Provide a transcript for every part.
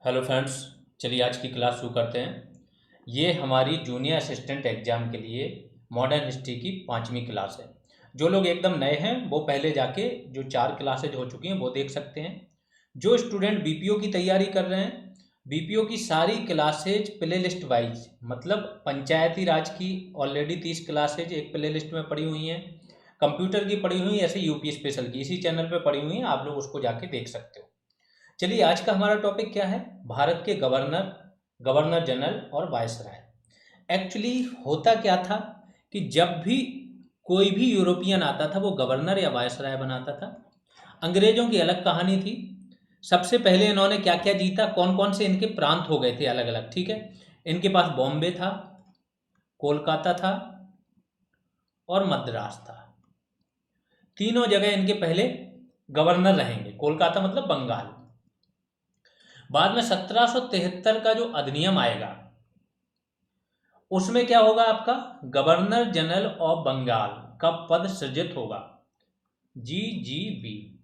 Hello friends. चलिए आज की क्लास शुरू करते हैं। ये हमारी जूनियर असिस्टेंट एग्ज़ाम के लिए मॉडर्न हिस्ट्री की 5वीं क्लास है। जो लोग एकदम नए हैं वो पहले जाके जो 4 क्लासेज हो चुकी हैं वो देख सकते हैं। जो स्टूडेंट बीपीओ की तैयारी कर रहे हैं, बीपीओ की सारी क्लासेज प्ले लिस्ट वाइज, मतलब पंचायती राज की ऑलरेडी 30 क्लासेज एक प्ले लिस्ट में पड़ी हुई हैं, कंप्यूटर की पड़ी हुई, ऐसे यूपी स्पेशल की इसी चैनल पर पड़ी हुई हैं, आप लोग उसको जाके देख सकते हो। चलिए आज का हमारा टॉपिक क्या है? भारत के गवर्नर, गवर्नर जनरल और वायसराय। एक्चुअली होता क्या था कि जब भी कोई भी यूरोपियन आता था वो गवर्नर या वायसराय बनाता था। अंग्रेजों की अलग कहानी थी। सबसे पहले इन्होंने क्या क्या जीता, कौन कौन से इनके प्रांत हो गए थे अलग अलग, ठीक है। इनके पास बॉम्बे था, कोलकाता था और मद्रास था। तीनों जगह इनके पहले गवर्नर रहेंगे। कोलकाता मतलब बंगाल। बाद में 1773 का जो अधिनियम आएगा उसमें क्या होगा, आपका गवर्नर जनरल ऑफ बंगाल का पद सृजित होगा, जीजीबी।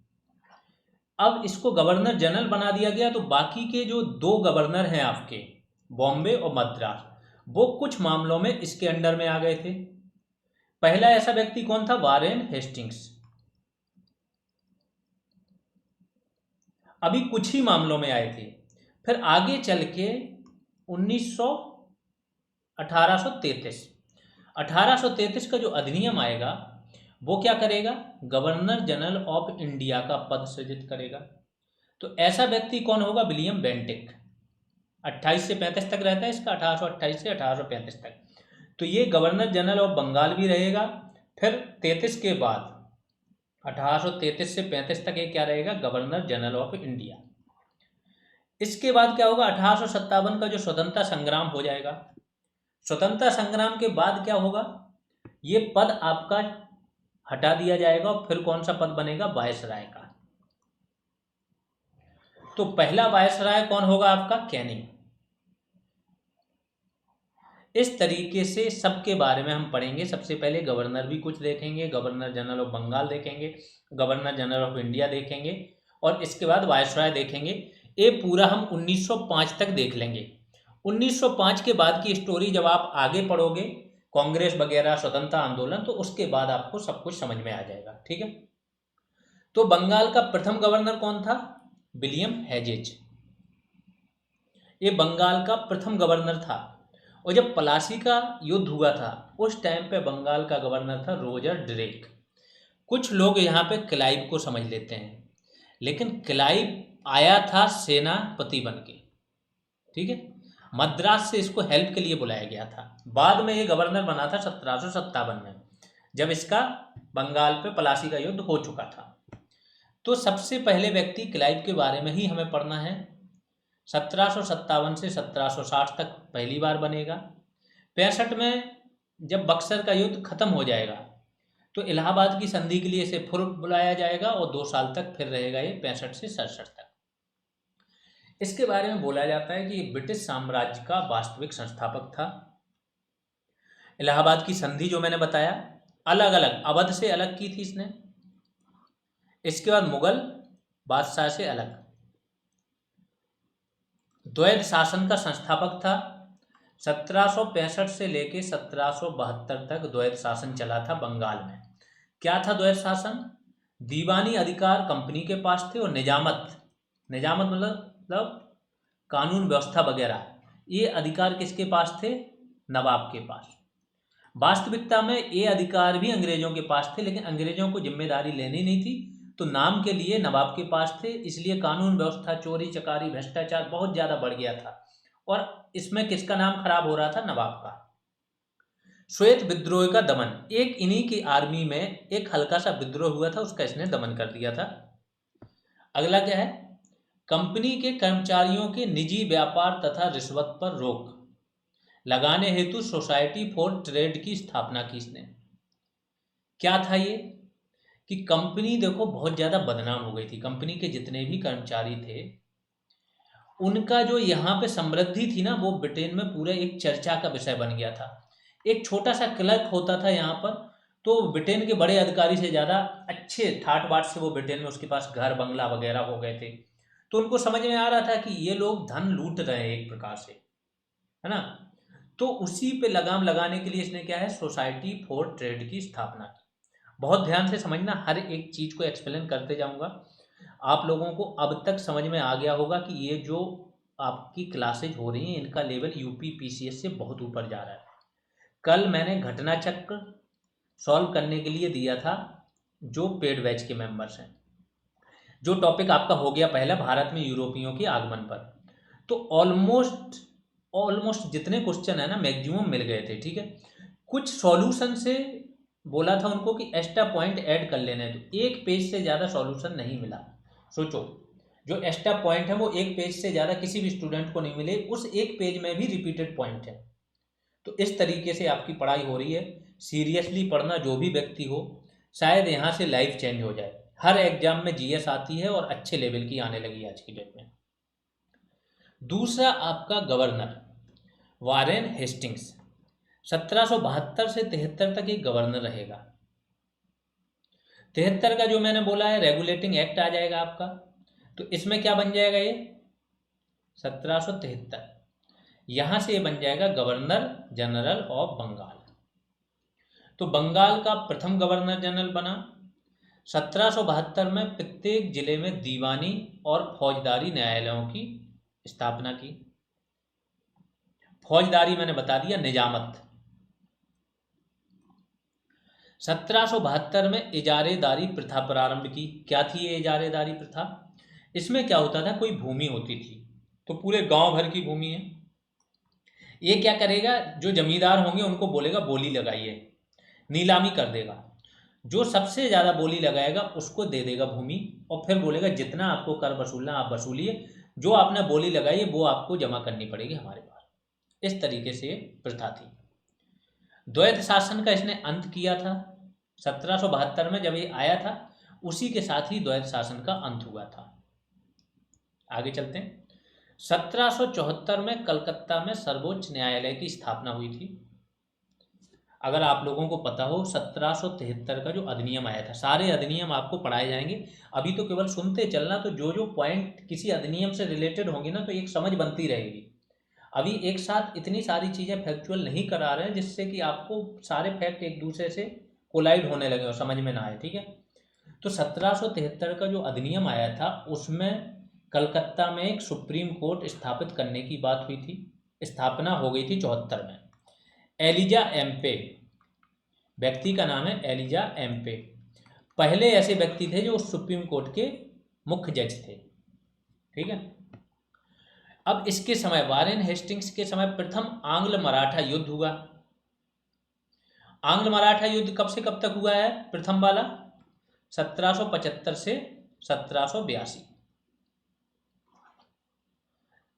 अब इसको गवर्नर जनरल बना दिया गया तो बाकी के जो दो गवर्नर हैं आपके, बॉम्बे और मद्रास, वो कुछ मामलों में इसके अंडर में आ गए थे। पहला ऐसा व्यक्ति कौन था? Warren Hastings. अभी कुछ ही मामलों में आए थे। फिर आगे चल के 1833 1833 का जो अधिनियम आएगा वो क्या करेगा? गवर्नर जनरल ऑफ इंडिया का पद सृजित करेगा। तो ऐसा व्यक्ति कौन होगा? William Bentinck. 28 से 35 तक रहता है इसका, 1828 से 1835 तक। तो ये गवर्नर जनरल ऑफ बंगाल भी रहेगा। फिर 33 के बाद 1833 से 35 तक ये क्या रहेगा? Governor general of India. इसके बाद क्या होगा? 1857 का जो स्वतंत्रता संग्राम हो जाएगा। स्वतंत्रता संग्राम के बाद क्या होगा? ये पद आपका हटा दिया जाएगा और फिर कौन सा पद बनेगा? वायसराय का। तो पहला वायसराय कौन होगा आपका? कैनिंग। इस तरीके से सबके बारे में हम पढ़ेंगे। सबसे पहले गवर्नर भी कुछ देखेंगे, गवर्नर जनरल ऑफ बंगाल देखेंगे, गवर्नर जनरल ऑफ इंडिया देखेंगे और इसके बाद वायसराय देखेंगे। ये पूरा हम 1905 तक देख लेंगे। 1905 के बाद की स्टोरी जब आप आगे पढ़ोगे, कांग्रेस वगैरह, स्वतंत्रता आंदोलन, तो उसके बाद आपको सब कुछ समझ में आ जाएगा, ठीक है। तो बंगाल का प्रथम गवर्नर कौन था? William hedges. ये बंगाल का प्रथम गवर्नर था। और जब प्लासी का युद्ध हुआ था उस टाइम पे बंगाल का गवर्नर था रोजर ड्रेक। कुछ लोग यहाँ पे क्लाइव को समझ लेते हैं, लेकिन क्लाइव आया था सेनापति बन के, ठीक है। मद्रास से इसको हेल्प के लिए बुलाया गया था। बाद में ये गवर्नर बना था 1757 में, जब इसका बंगाल पे प्लासी का युद्ध हो चुका था। तो सबसे पहले व्यक्ति क्लाइव के बारे में ही हमें पढ़ना है। 1757 से 1760 तक पहली बार बनेगा। 65 में जब बक्सर का युद्ध खत्म हो जाएगा तो इलाहाबाद की संधि के लिए इसे फिर बुलाया जाएगा और 2 साल तक फिर रहेगा ये, 65 से 67 तक। इसके बारे में बोला जाता है कि ये ब्रिटिश साम्राज्य का वास्तविक संस्थापक था। इलाहाबाद की संधि जो मैंने बताया, अलग अलग अवध से अलग की थी इसने। इसके बाद मुगल बादशाह से अलग। द्वैध शासन का संस्थापक था। 1765 से लेके 1772 तक द्वैध शासन चला था बंगाल में। क्या था द्वैध शासन? दीवानी अधिकार कंपनी के पास थे और निजामत, निजामत मतलब कानून व्यवस्था वगैरह, ये अधिकार किसके पास थे? नवाब के पास। वास्तविकता में ये अधिकार भी अंग्रेजों के पास थे, लेकिन अंग्रेजों को जिम्मेदारी लेनी नहीं थी, तो नाम के लिए नवाब के पास थे। इसलिए कानून व्यवस्था, चोरी चकारी, भ्रष्टाचार बहुत ज़्यादा बढ़ गया था और इसमें किसका नाम खराब हो रहा था? नवाब का। श्वेत विद्रोह का दमन, एक इन्हीं की आर्मी में एक हल्का सा विद्रोह हुआ था, उसका इसने दमन कर दिया था। अगला क्या है? कंपनी के कर्मचारियों के निजी व्यापार तथा रिश्वत पर रोक लगाने हेतु सोसाइटी फॉर ट्रेड की स्थापना की इसने। क्या था ये कि कंपनी देखो बहुत ज़्यादा बदनाम हो गई थी। कंपनी के जितने भी कर्मचारी थे उनका जो यहाँ पे समृद्धि थी ना, वो ब्रिटेन में पूरे एक चर्चा का विषय बन गया था। एक छोटा सा क्लर्क होता था यहाँ पर, तो ब्रिटेन के बड़े अधिकारी से ज़्यादा अच्छे ठाट बाट से वो ब्रिटेन में उसके पास घर बंगला वगैरह हो गए थे। तो उनको समझ में आ रहा था कि ये लोग धन लूट रहे हैं एक प्रकार से, है ना। तो उसी पे लगाम लगाने के लिए इसने क्या है, सोसाइटी फॉर ट्रेड की स्थापना की। बहुत ध्यान से समझना, हर एक चीज़ को एक्सप्लेन करते जाऊंगा। आप लोगों को अब तक समझ में आ गया होगा कि ये जो आपकी क्लासेज हो रही हैं इनका लेवल यूपी पीसीएस से बहुत ऊपर जा रहा है। कल मैंने घटना चक्र सॉल्व करने के लिए दिया था जो पेड बैच के मेंबर्स हैं, जो टॉपिक आपका हो गया पहला भारत में यूरोपियों के आगमन पर। तो ऑलमोस्ट ऑलमोस्ट जितने क्वेश्चन है ना मैक्सिमम मिल गए थे, ठीक है। कुछ सॉल्यूशन से बोला था उनको कि एक्स्ट्रा पॉइंट ऐड कर लेने, तो एक पेज से ज़्यादा सॉल्यूशन नहीं मिला। सोचो, जो एक्स्ट्रा पॉइंट है वो एक पेज से ज़्यादा किसी भी स्टूडेंट को नहीं मिले, उस एक पेज में भी रिपीटेड पॉइंट है। तो इस तरीके से आपकी पढ़ाई हो रही है। सीरियसली पढ़ना जो भी व्यक्ति हो, शायद यहाँ से लाइफ चेंज हो जाए। हर एग्जाम में जीएस आती है और अच्छे लेवल की आने लगी आज की डेट में। दूसरा आपका गवर्नर वारेन हेस्टिंग्स, 1772 से 73 तक एक गवर्नर रहेगा। 73 का जो मैंने बोला है रेगुलेटिंग एक्ट आ जाएगा आपका, तो इसमें क्या बन जाएगा ये 1773, यहां से ये बन जाएगा गवर्नर जनरल ऑफ बंगाल। तो बंगाल का प्रथम गवर्नर जनरल बना। 1772 में प्रत्येक जिले में दीवानी और फौजदारी न्यायालयों की स्थापना की। फौजदारी मैंने बता दिया, निजामत। 1772 में इजारेदारी प्रथा प्रारंभ की। क्या थी ये इजारेदारी प्रथा? इसमें क्या होता था, कोई भूमि होती थी, तो पूरे गांव भर की भूमि है, ये क्या करेगा, जो जमींदार होंगे उनको बोलेगा बोली लगाइए, नीलामी कर देगा। जो सबसे ज़्यादा बोली लगाएगा उसको दे देगा भूमि, और फिर बोलेगा जितना आपको कर वसूलना आप वसूलिए, जो आपने बोली लगाई है वो आपको जमा करनी पड़ेगी हमारे पास। इस तरीके से प्रथा थी। द्वैध शासन का इसने अंत किया था 1772 में, जब ये आया था उसी के साथ ही द्वैध शासन का अंत हुआ था। आगे चलते हैं। 1774 में कलकत्ता में सर्वोच्च न्यायालय की स्थापना हुई थी। अगर आप लोगों को पता हो 1773 का जो अधिनियम आया था, सारे अधिनियम आपको पढ़ाए जाएंगे, अभी तो केवल सुनते चलना, तो जो जो पॉइंट किसी अधिनियम से रिलेटेड होंगे ना तो एक समझ बनती रहेगी। अभी एक साथ इतनी सारी चीज़ें फैक्चुअल नहीं करा रहे हैं जिससे कि आपको सारे फैक्ट एक दूसरे से कोलाइड होने लगे और समझ में ना आए, ठीक है। तो 1773 का जो अधिनियम आया था उसमें कलकत्ता में एक सुप्रीम कोर्ट स्थापित करने की बात हुई थी। स्थापना हो गई थी 74 में। एलिजा एम्पे व्यक्ति का नाम है, एलिजा एम्पे पहले ऐसे व्यक्ति थे जो सुप्रीम कोर्ट के मुख्य जज थे, ठीक है। अब इसके समय वारेन हेस्टिंग्स के समय प्रथम आंग्ल मराठा युद्ध हुआ। आंग्ल मराठा युद्ध कब से कब तक हुआ है? प्रथम वाला 1775 से 1782।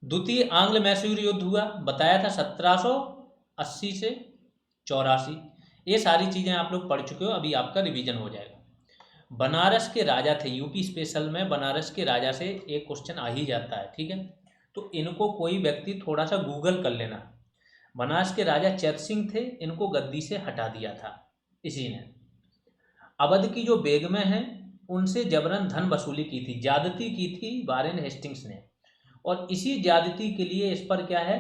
द्वितीय आंग्ल मैसूर युद्ध हुआ, बताया था 1780 से 84। ये सारी चीजें आप लोग पढ़ चुके हो, अभी आपका रिवीजन हो जाएगा। बनारस के राजा थे, यूपी स्पेशल में बनारस के राजा से एक क्वेश्चन आ ही जाता है, ठीक है। तो इनको कोई व्यक्ति थोड़ा सा गूगल कर लेना। बनारस के राजा चैत सिंह थे, इनको गद्दी से हटा दिया था इसी ने। अवध की जो बेगमें हैं उनसे जबरन धन वसूली की थी, ज्यादती की थी वारेन हेस्टिंग्स ने, और इसी ज्यादती के लिए इस पर क्या है,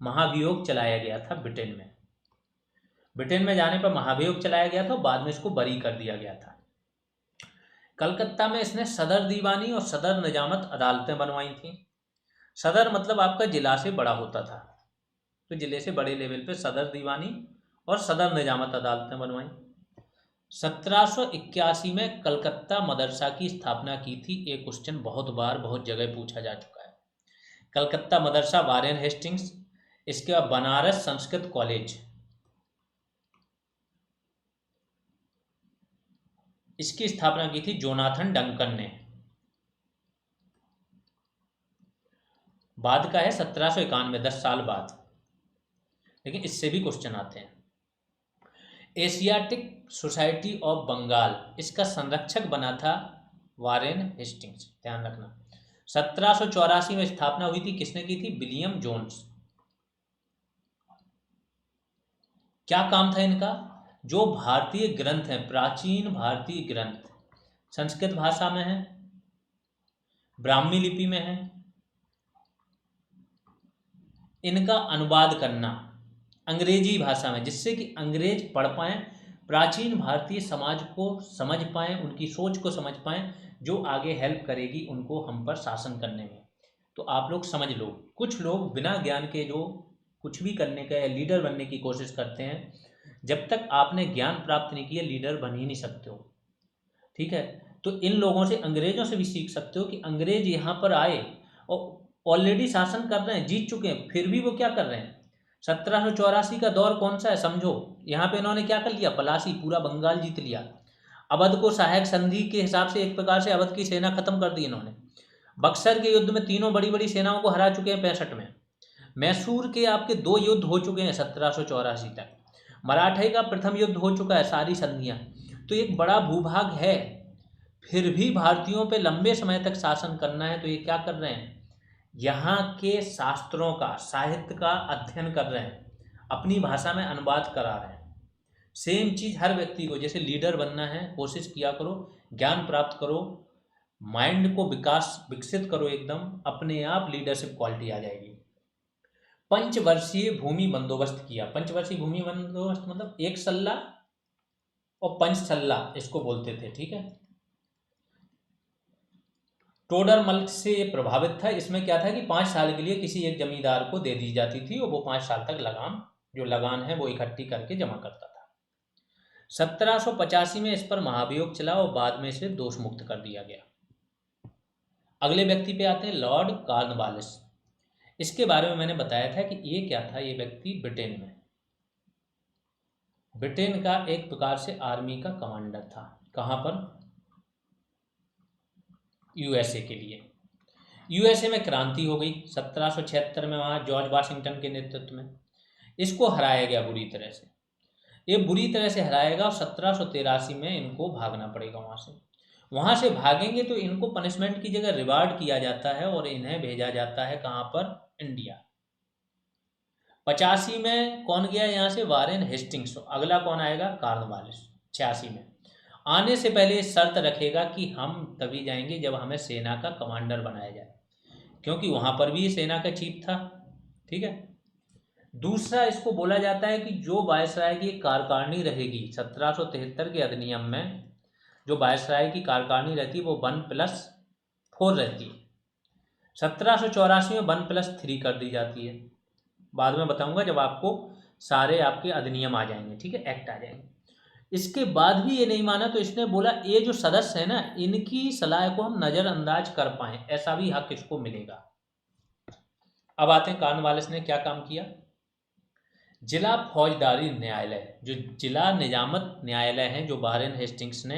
महाभियोग चलाया गया था ब्रिटेन में। ब्रिटेन में जाने पर महाभियोग चलाया गया था, बाद में इसको बरी कर दिया गया था। कलकत्ता में इसने सदर दीवानी और सदर निजामत अदालतें बनवाई थी। सदर मतलब आपका जिला से बड़ा होता था, तो जिले से बड़े लेवल पे सदर दीवानी और सदर निजामत अदालतें बनवाई। 1781 में कलकत्ता मदरसा की स्थापना की थी। एक क्वेश्चन बहुत बार बहुत जगह पूछा जा चुका है। कलकत्ता मदरसा वारेन हेस्टिंग्स, इसके बाद बनारस संस्कृत कॉलेज, इसकी स्थापना की थी जोनाथन डंकन ने। बाद का है 1791, 10 साल बाद, लेकिन इससे भी क्वेश्चन आते हैं। एशियाटिक सोसाइटी ऑफ बंगाल, इसका संरक्षक बना था वारेन हेस्टिंग्स, ध्यान रखना। 1784 में स्थापना हुई थी, किसने की थी? William Jones. क्या काम था इनका? जो भारतीय ग्रंथ हैं, प्राचीन भारतीय ग्रंथ संस्कृत भाषा में हैं, ब्राह्मी लिपि में है। इनका अनुवाद करना अंग्रेजी भाषा में, जिससे कि अंग्रेज पढ़ पाएँ, प्राचीन भारतीय समाज को समझ पाएँ, उनकी सोच को समझ पाएँ, जो आगे हेल्प करेगी उनको हम पर शासन करने में। तो आप लोग समझ लो, कुछ लोग बिना ज्ञान के जो कुछ भी करने का या लीडर बनने की कोशिश करते हैं, जब तक आपने ज्ञान प्राप्त नहीं किया लीडर बन ही नहीं सकते हो। ठीक है, तो इन लोगों से, अंग्रेजों से भी सीख सकते हो कि अंग्रेज यहाँ पर आए और ऑलरेडी शासन कर रहे हैं, जीत चुके हैं, फिर भी वो क्या कर रहे हैं। 1784 का दौर कौन सा है समझो। यहाँ पे इन्होंने क्या कर लिया, पलासी, पूरा बंगाल जीत लिया। अवध को सहायक संधि के हिसाब से एक प्रकार से अवध की सेना खत्म कर दी इन्होंने। बक्सर के युद्ध में तीनों बड़ी बड़ी सेनाओं को हरा चुके हैं 65 में। मैसूर के आपके 2 युद्ध हो चुके हैं 1784 तक। मराठे का प्रथम युद्ध हो चुका है, सारी संधियाँ। तो एक बड़ा भूभाग है, फिर भी भारतीयों पे लंबे समय तक शासन करना है। तो ये क्या कर रहे हैं, यहाँ के शास्त्रों का, साहित्य का अध्ययन कर रहे हैं, अपनी भाषा में अनुवाद करा रहे हैं। सेम चीज़ हर व्यक्ति को, जैसे लीडर बनना है कोशिश किया करो, ज्ञान प्राप्त करो, माइंड को विकसित करो, एकदम अपने आप लीडरशिप क्वालिटी आ जाएगी। पंचवर्षीय भूमि बंदोबस्त किया। पंचवर्षीय भूमि बंदोबस्त मतलब एक सल्ला और पंचसल्ला इसको बोलते थे। ठीक है, टोडरमल से प्रभावित था। इसमें क्या था कि 5 साल के लिए किसी एक जमींदार को दे दी जाती थी और वो 5 साल तक लगान है वो इकट्ठी करके जमा करता था। 1785 में इस पर महाभियोग चला और बाद में इसे दोष मुक्त कर दिया गया। अगले व्यक्ति पे आते हैं, लॉर्ड कॉर्नवालिस। इसके बारे में मैंने बताया था कि ये क्या था, ये व्यक्ति ब्रिटेन का एक प्रकार से आर्मी का कमांडर था। कहाँ पर, यूएसए के लिए। यूएसए में क्रांति हो गई 1776 में, वहाँ जॉर्ज वाशिंगटन के नेतृत्व में। इसको हराया गया बुरी तरह से, ये बुरी तरह से हराएगा और 1783 में इनको भागना पड़ेगा वहाँ से। वहाँ से भागेंगे तो इनको पनिशमेंट की जगह रिवार्ड किया जाता है और इन्हें भेजा जाता है कहाँ पर, इंडिया। 85 में कौन गया यहाँ से, वारेन हेस्टिंग्स। अगला कौन आएगा, कॉर्नवालिस। 86 में आने से पहले शर्त रखेगा कि हम तभी जाएंगे जब हमें सेना का कमांडर बनाया जाए, क्योंकि वहाँ पर भी सेना का चीफ था। ठीक है, दूसरा इसको बोला जाता है कि जो वायसराय की कार्यकारिणी रहेगी 1773 के अधिनियम में, जो वायसराय की कार्यकारिणी रहती है वो 1+4 रहती है। 1784 में 1+3 कर दी जाती है। बाद में बताऊंगा जब आपको सारे आपके अधिनियम आ जाएंगे। ठीक है, एक्ट आ जाएंगे। इसके बाद भी ये नहीं माना तो इसने बोला ये जो सदस्य है ना, इनकी सलाह को हम नज़रअंदाज कर पाएँ, ऐसा भी हक इसको मिलेगा। अब आते हैं कॉर्नवालिस ने क्या काम किया। जिला फौजदारी न्यायालय, जो जिला निजामत न्यायालय हैं जो वारेन हेस्टिंग्स ने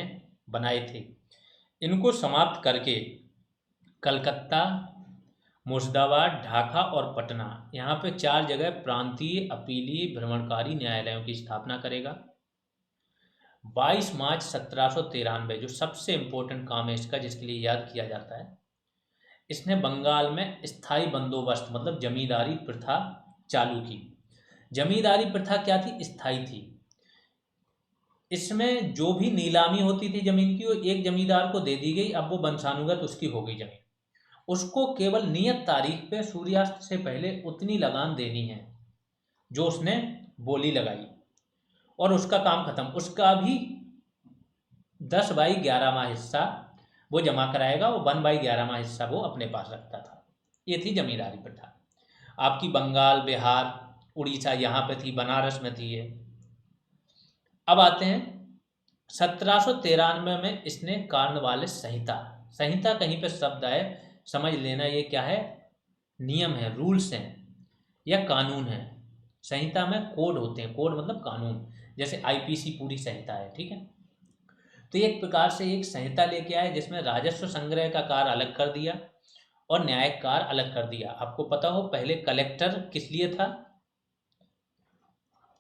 बनाए थे, इनको समाप्त करके कलकत्ता, मुर्शिदाबाद, ढाका और पटना, यहाँ पे 4 जगह प्रांतीय अपीलीय भ्रमणकारी न्यायालयों की स्थापना करेगा। 22 मार्च 1793, जो सबसे इम्पोर्टेंट काम है इसका, जिसके लिए याद किया जाता है, इसने बंगाल में स्थायी बंदोबस्त मतलब जमींदारी प्रथा चालू की। जमींदारी प्रथा क्या थी, स्थायी थी। इसमें जो भी नीलामी होती थी जमीन की, वो एक जमींदार को दे दी गई। अब वो वंशानुगत उसकी हो गई जमीन, उसको केवल नियत तारीख पे सूर्यास्त से पहले उतनी लगान देनी है जो उसने बोली लगाई, और उसका काम खत्म। उसका भी 10/11वां हिस्सा वो जमा कराएगा, वो 1/11वां हिस्सा वो अपने पास रखता था। ये थी जमींदारी प्रथा। आपकी बंगाल, बिहार, उड़ीसा यहाँ पे थी, बनारस में थी ये। अब आते हैं 1793 में इसने कॉर्नवालिस संहिता, संहिता कहीं पे शब्द आए समझ लेना, ये क्या है, नियम है, रूल्स हैं या कानून है। संहिता में कोड होते हैं, कोड मतलब कानून, जैसे आईपीसी पूरी संहिता है। ठीक है, तो एक प्रकार से एक संहिता लेके आए जिसमें राजस्व संग्रह का कार्य अलग कर दिया और न्यायिक कार्य अलग कर दिया। आपको पता हो पहले कलेक्टर किस लिए था,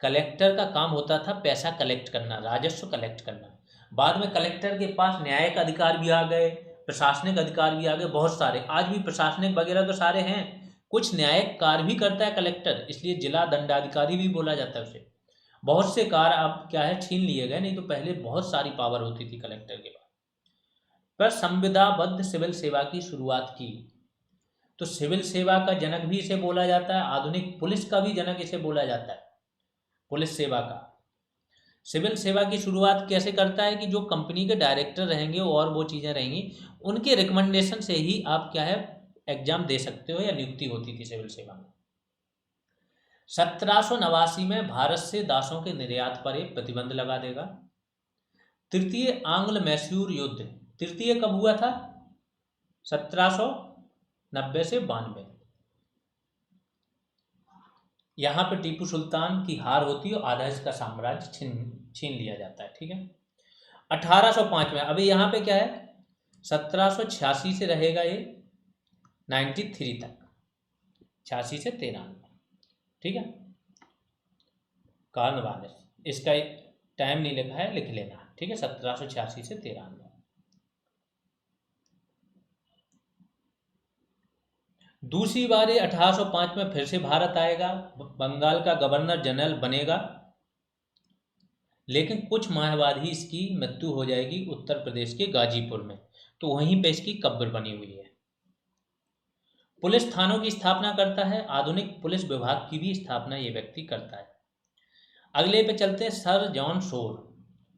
कलेक्टर का काम होता था पैसा कलेक्ट करना, राजस्व कलेक्ट करना। बाद में कलेक्टर के पास न्यायिक अधिकार भी आ गए, प्रशासनिक अधिकार भी आ गए, बहुत सारे। आज भी प्रशासनिक वगैरह तो सारे हैं, कुछ न्यायिक कार्य भी करता है कलेक्टर, इसलिए जिला दंडाधिकारी भी बोला जाता है उसे। बहुत से कार्य अब क्या है, छीन लिए गए, नहीं तो पहले बहुत सारी पावर होती थी कलेक्टर के पास। पर संविदाबद्ध सिविल सेवा की शुरुआत की। तो सिविल सेवा का जनक भी इसे बोला जाता है, आधुनिक पुलिस का भी जनक इसे बोला जाता है, पुलिस सेवा का। सिविल सेवा की शुरुआत कैसे करता है कि जो कंपनी के डायरेक्टर रहेंगे और वो चीज़ें रहेंगी, उनके रिकमेंडेशन से ही आप क्या है एग्जाम दे सकते हो या नियुक्ति होती थी सिविल सेवा में। 1789 में भारत से दासों के निर्यात पर एक प्रतिबंध लगा देगा। तृतीय आंग्ल मैसूर युद्ध, तृतीय कब हुआ था? 1790 से 92। यहाँ पे टीपू सुल्तान की हार होती है और आधा इसका साम्राज्य छीन लिया जाता है। ठीक है। 1805 में, अभी यहाँ पे क्या है, 1786 से रहेगा ये 93 तक, 86 से 93। ठीक है। कार्नवालिस, इसका टाइम नहीं लिखा है, लिख लेना। ठीक है। 1786 से 93। दूसरी बार ये 1805 में फिर से भारत आएगा, बंगाल का गवर्नर जनरल बनेगा, लेकिन कुछ माह बाद ही इसकी मृत्यु हो जाएगी उत्तर प्रदेश के गाजीपुर में। तो वहीं पे इसकी कब्र बनी हुई है। पुलिस थानों की स्थापना करता है, आधुनिक पुलिस विभाग की भी स्थापना ये व्यक्ति करता है। अगले पे चलते हैं, सर जॉन शोर।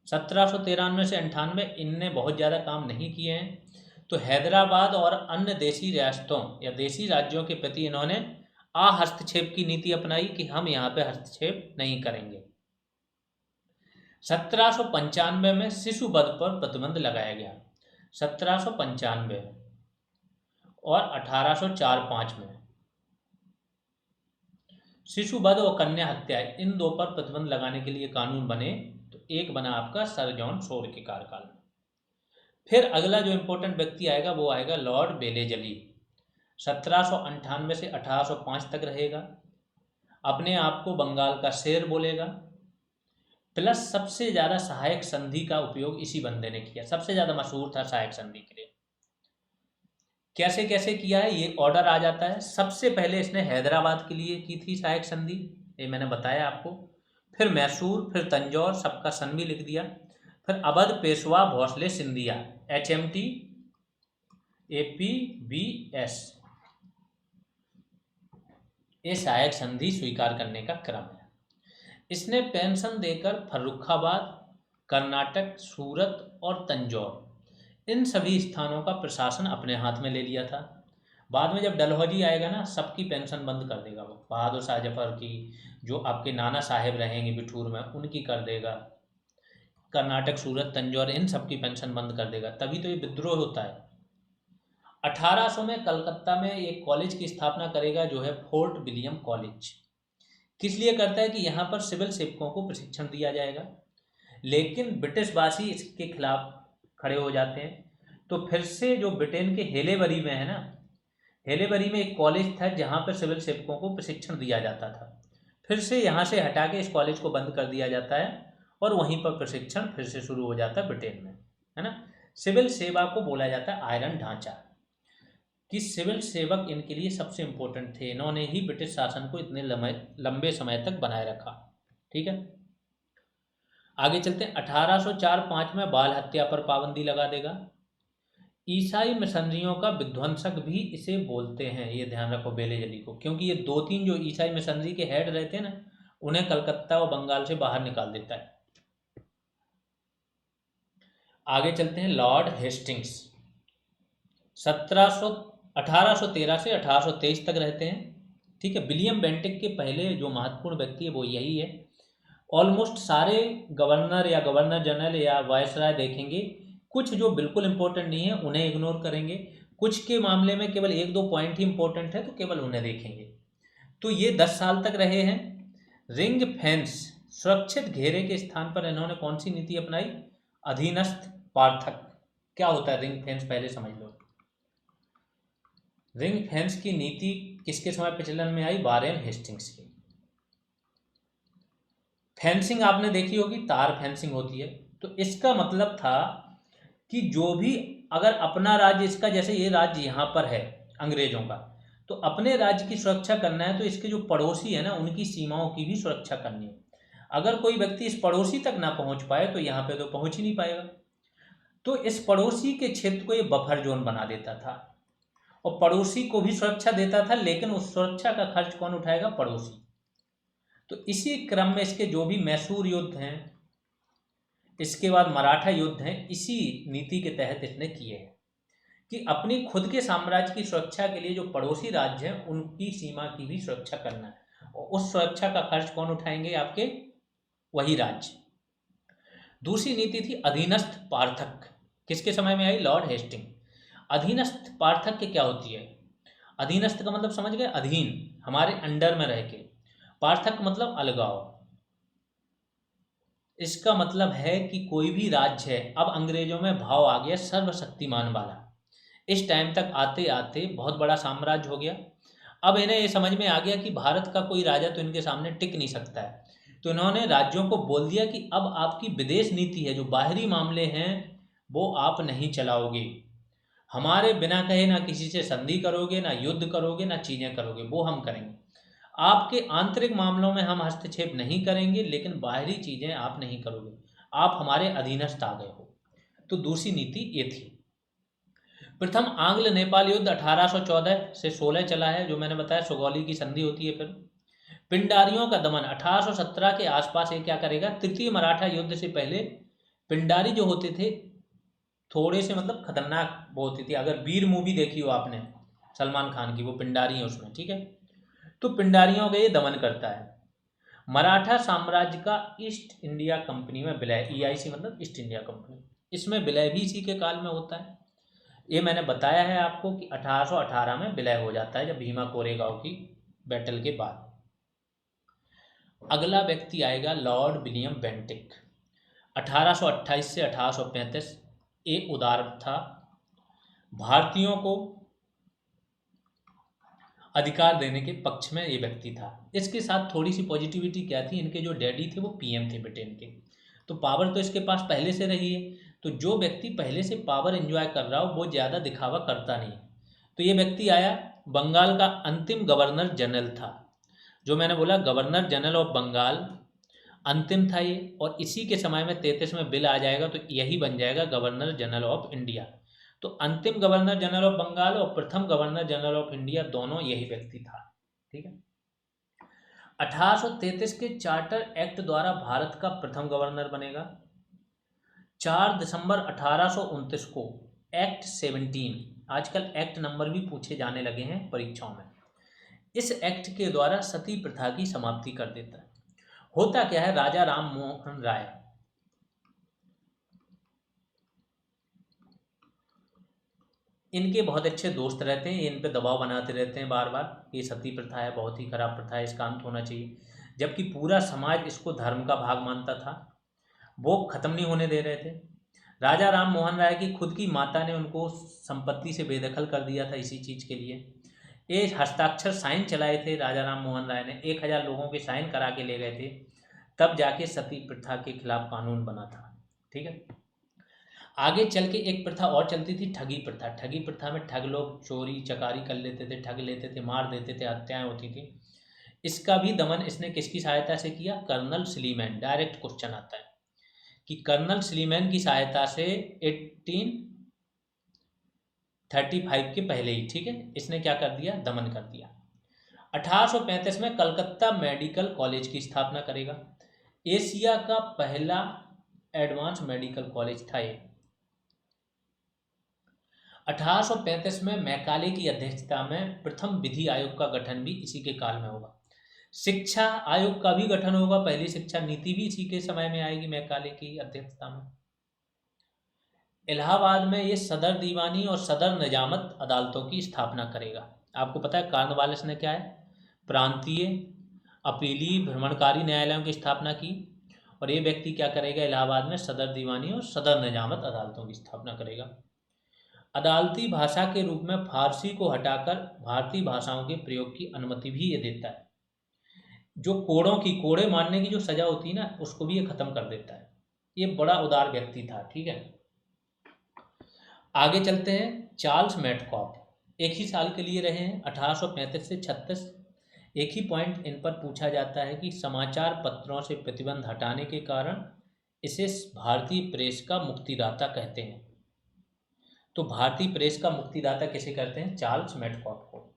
1793 से 98 इनने बहुत ज़्यादा काम नहीं किए हैं। तो हैदराबाद और अन्य देशी रियासतों या देशी राज्यों के प्रति इन्होंने हस्तक्षेप की नीति अपनाई कि हम यहाँ पे हस्तक्षेप नहीं करेंगे। 1795 में शिशु वध पर प्रतिबंध लगाया गया, 1795, और 1804-05 में शिशु वध और कन्या हत्या, इन दो पर प्रतिबंध लगाने के लिए कानून बने। तो एक बना आपका सर जॉन शोर के कार्यकाल में। फिर अगला जो इंपॉर्टेंट व्यक्ति आएगा वो आएगा लॉर्ड बेलेजली। 1798 से 1805 तक रहेगा। अपने आप को बंगाल का शेर बोलेगा। प्लस सबसे ज़्यादा सहायक संधि का उपयोग इसी बंदे ने किया, सबसे ज़्यादा मशहूर था सहायक संधि के लिए। कैसे कैसे किया है ये ऑर्डर आ जाता है। सबसे पहले इसने हैदराबाद के लिए की थी सहायक संधि, ये मैंने बताया आपको। फिर मैसूर, फिर तंजौर, सबका सन भी लिख दिया। फिर अवध, पेशवा, भोसले, सिंधिया, HMT, APBS, ये सहायक संधि स्वीकार करने का क्रम है। इसने पेंशन देकर फर्रुखाबाद, कर्नाटक, सूरत और तंजौर, इन सभी स्थानों का प्रशासन अपने हाथ में ले लिया था। बाद में जब डलहौजी आएगा ना, सबकी पेंशन बंद कर देगा वो। बहादुर शाह जफर की, जो आपके नाना साहेब रहेंगे बिठूर में, उनकी कर देगा। कर्नाटक, सूरत, तंजौर, इन सबकी पेंशन बंद कर देगा। तभी तो ये विद्रोह होता है। 1800 में कलकत्ता में एक कॉलेज की स्थापना करेगा जो है फोर्ट विलियम कॉलेज। किस लिए करता है कि यहाँ पर सिविल सेवकों को प्रशिक्षण दिया जाएगा। लेकिन ब्रिटिशवासी इसके खिलाफ खड़े हो जाते हैं। तो फिर से जो ब्रिटेन के हेलेबरी में है ना, हेलेबरी में एक कॉलेज था जहाँ पर सिविल सेवकों को प्रशिक्षण दिया जाता था। फिर से यहाँ से हटा के इस कॉलेज को बंद कर दिया जाता है और वहीं पर प्रशिक्षण फिर से शुरू हो जाता है ब्रिटेन में, है ना। सिविल सेवा को बोला जाता है आयरन ढांचा, कि सिविल सेवक इनके लिए सबसे इम्पोर्टेंट थे। इन्होंने ही ब्रिटिश शासन को इतने लंबे समय तक बनाए रखा। ठीक है। आगे चलते हैं। 1804-05 में बाल हत्या पर पाबंदी लगा देगा। ईसाई मिशनरियों का विध्वंसक भी इसे बोलते हैं, ये ध्यान रखो बेलेजली को, क्योंकि ये 2-3 जो ईसाई मिशनरी के हेड रहते हैं ना, उन्हें कलकत्ता और बंगाल से बाहर निकाल देता है। आगे चलते हैं। लॉर्ड हेस्टिंग्स 1813 से 1823 तक रहते हैं। ठीक है। विलियम बेंटिक के पहले जो महत्वपूर्ण व्यक्ति है वो यही है। ऑलमोस्ट सारे गवर्नर या गवर्नर जनरल या वायसराय देखेंगे, कुछ जो बिल्कुल इंपॉर्टेंट नहीं है उन्हें इग्नोर करेंगे, कुछ के मामले में केवल 1-2 पॉइंट ही इंपॉर्टेंट है तो केवल उन्हें देखेंगे। तो ये 10 साल तक रहे हैं। रिंग फेंस, सुरक्षित घेरे के स्थान पर इन्होंने कौन सी नीति अपनाई? अधीनस्थ पार्थक। क्या होता है रिंग फेंस, पहले समझ लो। रिंग फेंस की नीति किसके समय प्रचलन में आई? वारेन हेस्टिंग्स की। फेंसिंग आपने देखी होगी, तार फेंसिंग होती है। तो इसका मतलब था कि जो भी अगर अपना राज्य, इसका जैसे ये राज्य यहाँ पर है अंग्रेजों का, तो अपने राज्य की सुरक्षा करना है तो इसके जो पड़ोसी है ना, उनकी सीमाओं की भी सुरक्षा करनी है। अगर कोई व्यक्ति इस पड़ोसी तक ना पहुँच पाए तो यहाँ पे तो पहुँच ही नहीं पाएगा। तो इस पड़ोसी के क्षेत्र को ये बफर जोन बना देता था और पड़ोसी को भी सुरक्षा देता था, लेकिन उस सुरक्षा का खर्च कौन उठाएगा? पड़ोसी। तो इसी क्रम में इसके जो भी मैसूर युद्ध हैं, इसके बाद मराठा युद्ध हैं, इसी नीति के तहत इसने किए हैं कि अपनी खुद के साम्राज्य की सुरक्षा के लिए जो पड़ोसी राज्य हैं उनकी सीमा की भी सुरक्षा करना है, और उस सुरक्षा का खर्च कौन उठाएंगे? आपके वही राज्य। दूसरी नीति थी अधीनस्थ पार्थक। किसके समय में आई? Lord Hasting. अधीनस्थ पार्थक्य क्या होती है? अधीनस्थ का मतलब समझ गए? अधीन, हमारे अंडर में रह के। पार्थक्य मतलब अलगाव। इसका मतलब है कि कोई भी राज्य है, अब अंग्रेजों में भाव आ गया सर्वशक्तिमान वाला। इस टाइम तक आते आते बहुत बड़ा साम्राज्य हो गया। अब इन्हें ये समझ में आ गया कि भारत का कोई राजा तो इनके सामने टिक नहीं सकता है, तो इन्होंने राज्यों को बोल दिया कि अब आपकी विदेश नीति है, जो बाहरी मामले हैं वो आप नहीं चलाओगे, हमारे बिना कहे ना किसी से संधि करोगे, ना युद्ध करोगे, ना चीजें करोगे, वो हम करेंगे। आपके आंतरिक मामलों में हम हस्तक्षेप नहीं करेंगे, लेकिन बाहरी चीजें आप नहीं करोगे, आप हमारे अधीनस्थ आ गए हो। तो दूसरी नीति ये थी। प्रथम आंग्ल नेपाल युद्ध 1814 से 16 चला है, जो मैंने बताया सुगौली की संधि होती है। फिर पिंडारियों का दमन 1817 के आसपास ये क्या करेगा? तृतीय मराठा युद्ध से पहले पिंडारी जो होते थे थोड़े से मतलब खतरनाक वो होती थी। अगर वीर मूवी देखी हो आपने सलमान खान की, वो पिंडारी है उसमें, ठीक है। तो पिंडारियों का ये दमन करता है। मराठा साम्राज्य का ईस्ट इंडिया कंपनी में विलय, EIC मतलब ईस्ट इंडिया कंपनी, इसमें विलय भी इसी के काल में होता है। ये मैंने बताया है आपको कि 1818 में विलय हो जाता है, जब भीमा कोरेगांव की बैटल के बाद। अगला व्यक्ति आएगा लॉर्ड विलियम बेंटिक, 1828 से 1835। ये उदार था, भारतीयों को अधिकार देने के पक्ष में ये व्यक्ति था। इसके साथ थोड़ी सी पॉजिटिविटी क्या थी? इनके जो डैडी थे वो PM थे ब्रिटेन के, तो पावर तो इसके पास पहले से रही है। तो जो व्यक्ति पहले से पावर एंजॉय कर रहा हो वो ज़्यादा दिखावा करता नहीं। तो ये व्यक्ति आया, बंगाल का अंतिम गवर्नर जनरल था। जो मैंने बोला गवर्नर जनरल ऑफ बंगाल अंतिम था ये, और इसी के समय में 33 में बिल आ जाएगा तो यही बन जाएगा गवर्नर जनरल ऑफ इंडिया। तो अंतिम गवर्नर जनरल ऑफ बंगाल और प्रथम गवर्नर जनरल ऑफ इंडिया दोनों यही व्यक्ति था, ठीक है। 1833 के चार्टर एक्ट द्वारा भारत का प्रथम गवर्नर बनेगा। 4 दिसंबर 1829 को एक्ट 17, आजकल एक्ट नंबर भी पूछे जाने लगे हैं परीक्षाओं में, इस एक्ट के द्वारा सती प्रथा की समाप्ति कर देता है। होता क्या है? राजा राम मोहन राय इनके बहुत अच्छे दोस्त रहते हैं, इन पे दबाव बनाते रहते हैं बार बार, ये सती प्रथा है, बहुत ही खराब प्रथा है, इसका अंत होना चाहिए। जबकि पूरा समाज इसको धर्म का भाग मानता था, वो खत्म नहीं होने दे रहे थे। राजा राम मोहन राय की खुद की माता ने उनको संपत्ति से बेदखल कर दिया था इसी चीज़ के लिए। ये हस्ताक्षर साइन चलाए थे राजा राम मोहन राय ने, 1000 लोगों के साइन करा के ले गए थे, तब जाके सती प्रथा के खिलाफ कानून बना था, ठीक है। आगे चल के एक प्रथा और चलती थी, ठगी प्रथा। ठगी प्रथा में ठग लोग चोरी चकारी कर लेते थे, ठग लेते थे, मार देते थे, हत्याएं होती थी। इसका भी दमन इसने किसकी सहायता से किया? Colonel Sleeman. डायरेक्ट क्वेश्चन आता है कि कर्नल स्लीमैन की सहायता से 1835 के पहले ही, ठीक है, इसने क्या कर दिया? दमन कर दिया। 1835 में कलकत्ता मेडिकल कॉलेज की स्थापना करेगा। एशिया का पहला एडवांस मेडिकल कॉलेज था ये। 1835 में मैकाले की अध्यक्षता में प्रथम विधि आयोग का गठन भी इसी के काल में होगा। शिक्षा आयोग का भी गठन होगा, पहली शिक्षा नीति भी इसी के समय में आएगी मैकाले की अध्यक्षता में। इलाहाबाद में ये सदर दीवानी और सदर निजामत अदालतों की स्थापना करेगा। आपको पता है कॉर्नवालिस ने क्या है? प्रांतीय अपीली भ्रमणकारी न्यायालयों की स्थापना की, और ये व्यक्ति क्या करेगा? इलाहाबाद में सदर दीवानी और सदर निजामत अदालतों की स्थापना करेगा। अदालती भाषा के रूप में फारसी को हटाकर भारतीय भाषाओं के प्रयोग की अनुमति भी ये देता है। जो कोड़े मारने की जो सजा होती है ना, उसको भी ये खत्म कर देता है। ये बड़ा उदार व्यक्ति था, ठीक है। आगे चलते हैं। चार्ल्स मैडकॉफ एक ही साल के लिए रहे हैं, 1835 से 36। एक ही पॉइंट इन पर पूछा जाता है कि समाचार पत्रों से प्रतिबंध हटाने के कारण इसे भारतीय प्रेस का मुक्तिदाता कहते हैं। तो भारतीय प्रेस का मुक्तिदाता किसे करते हैं? चार्ल्स मेडकॉट को।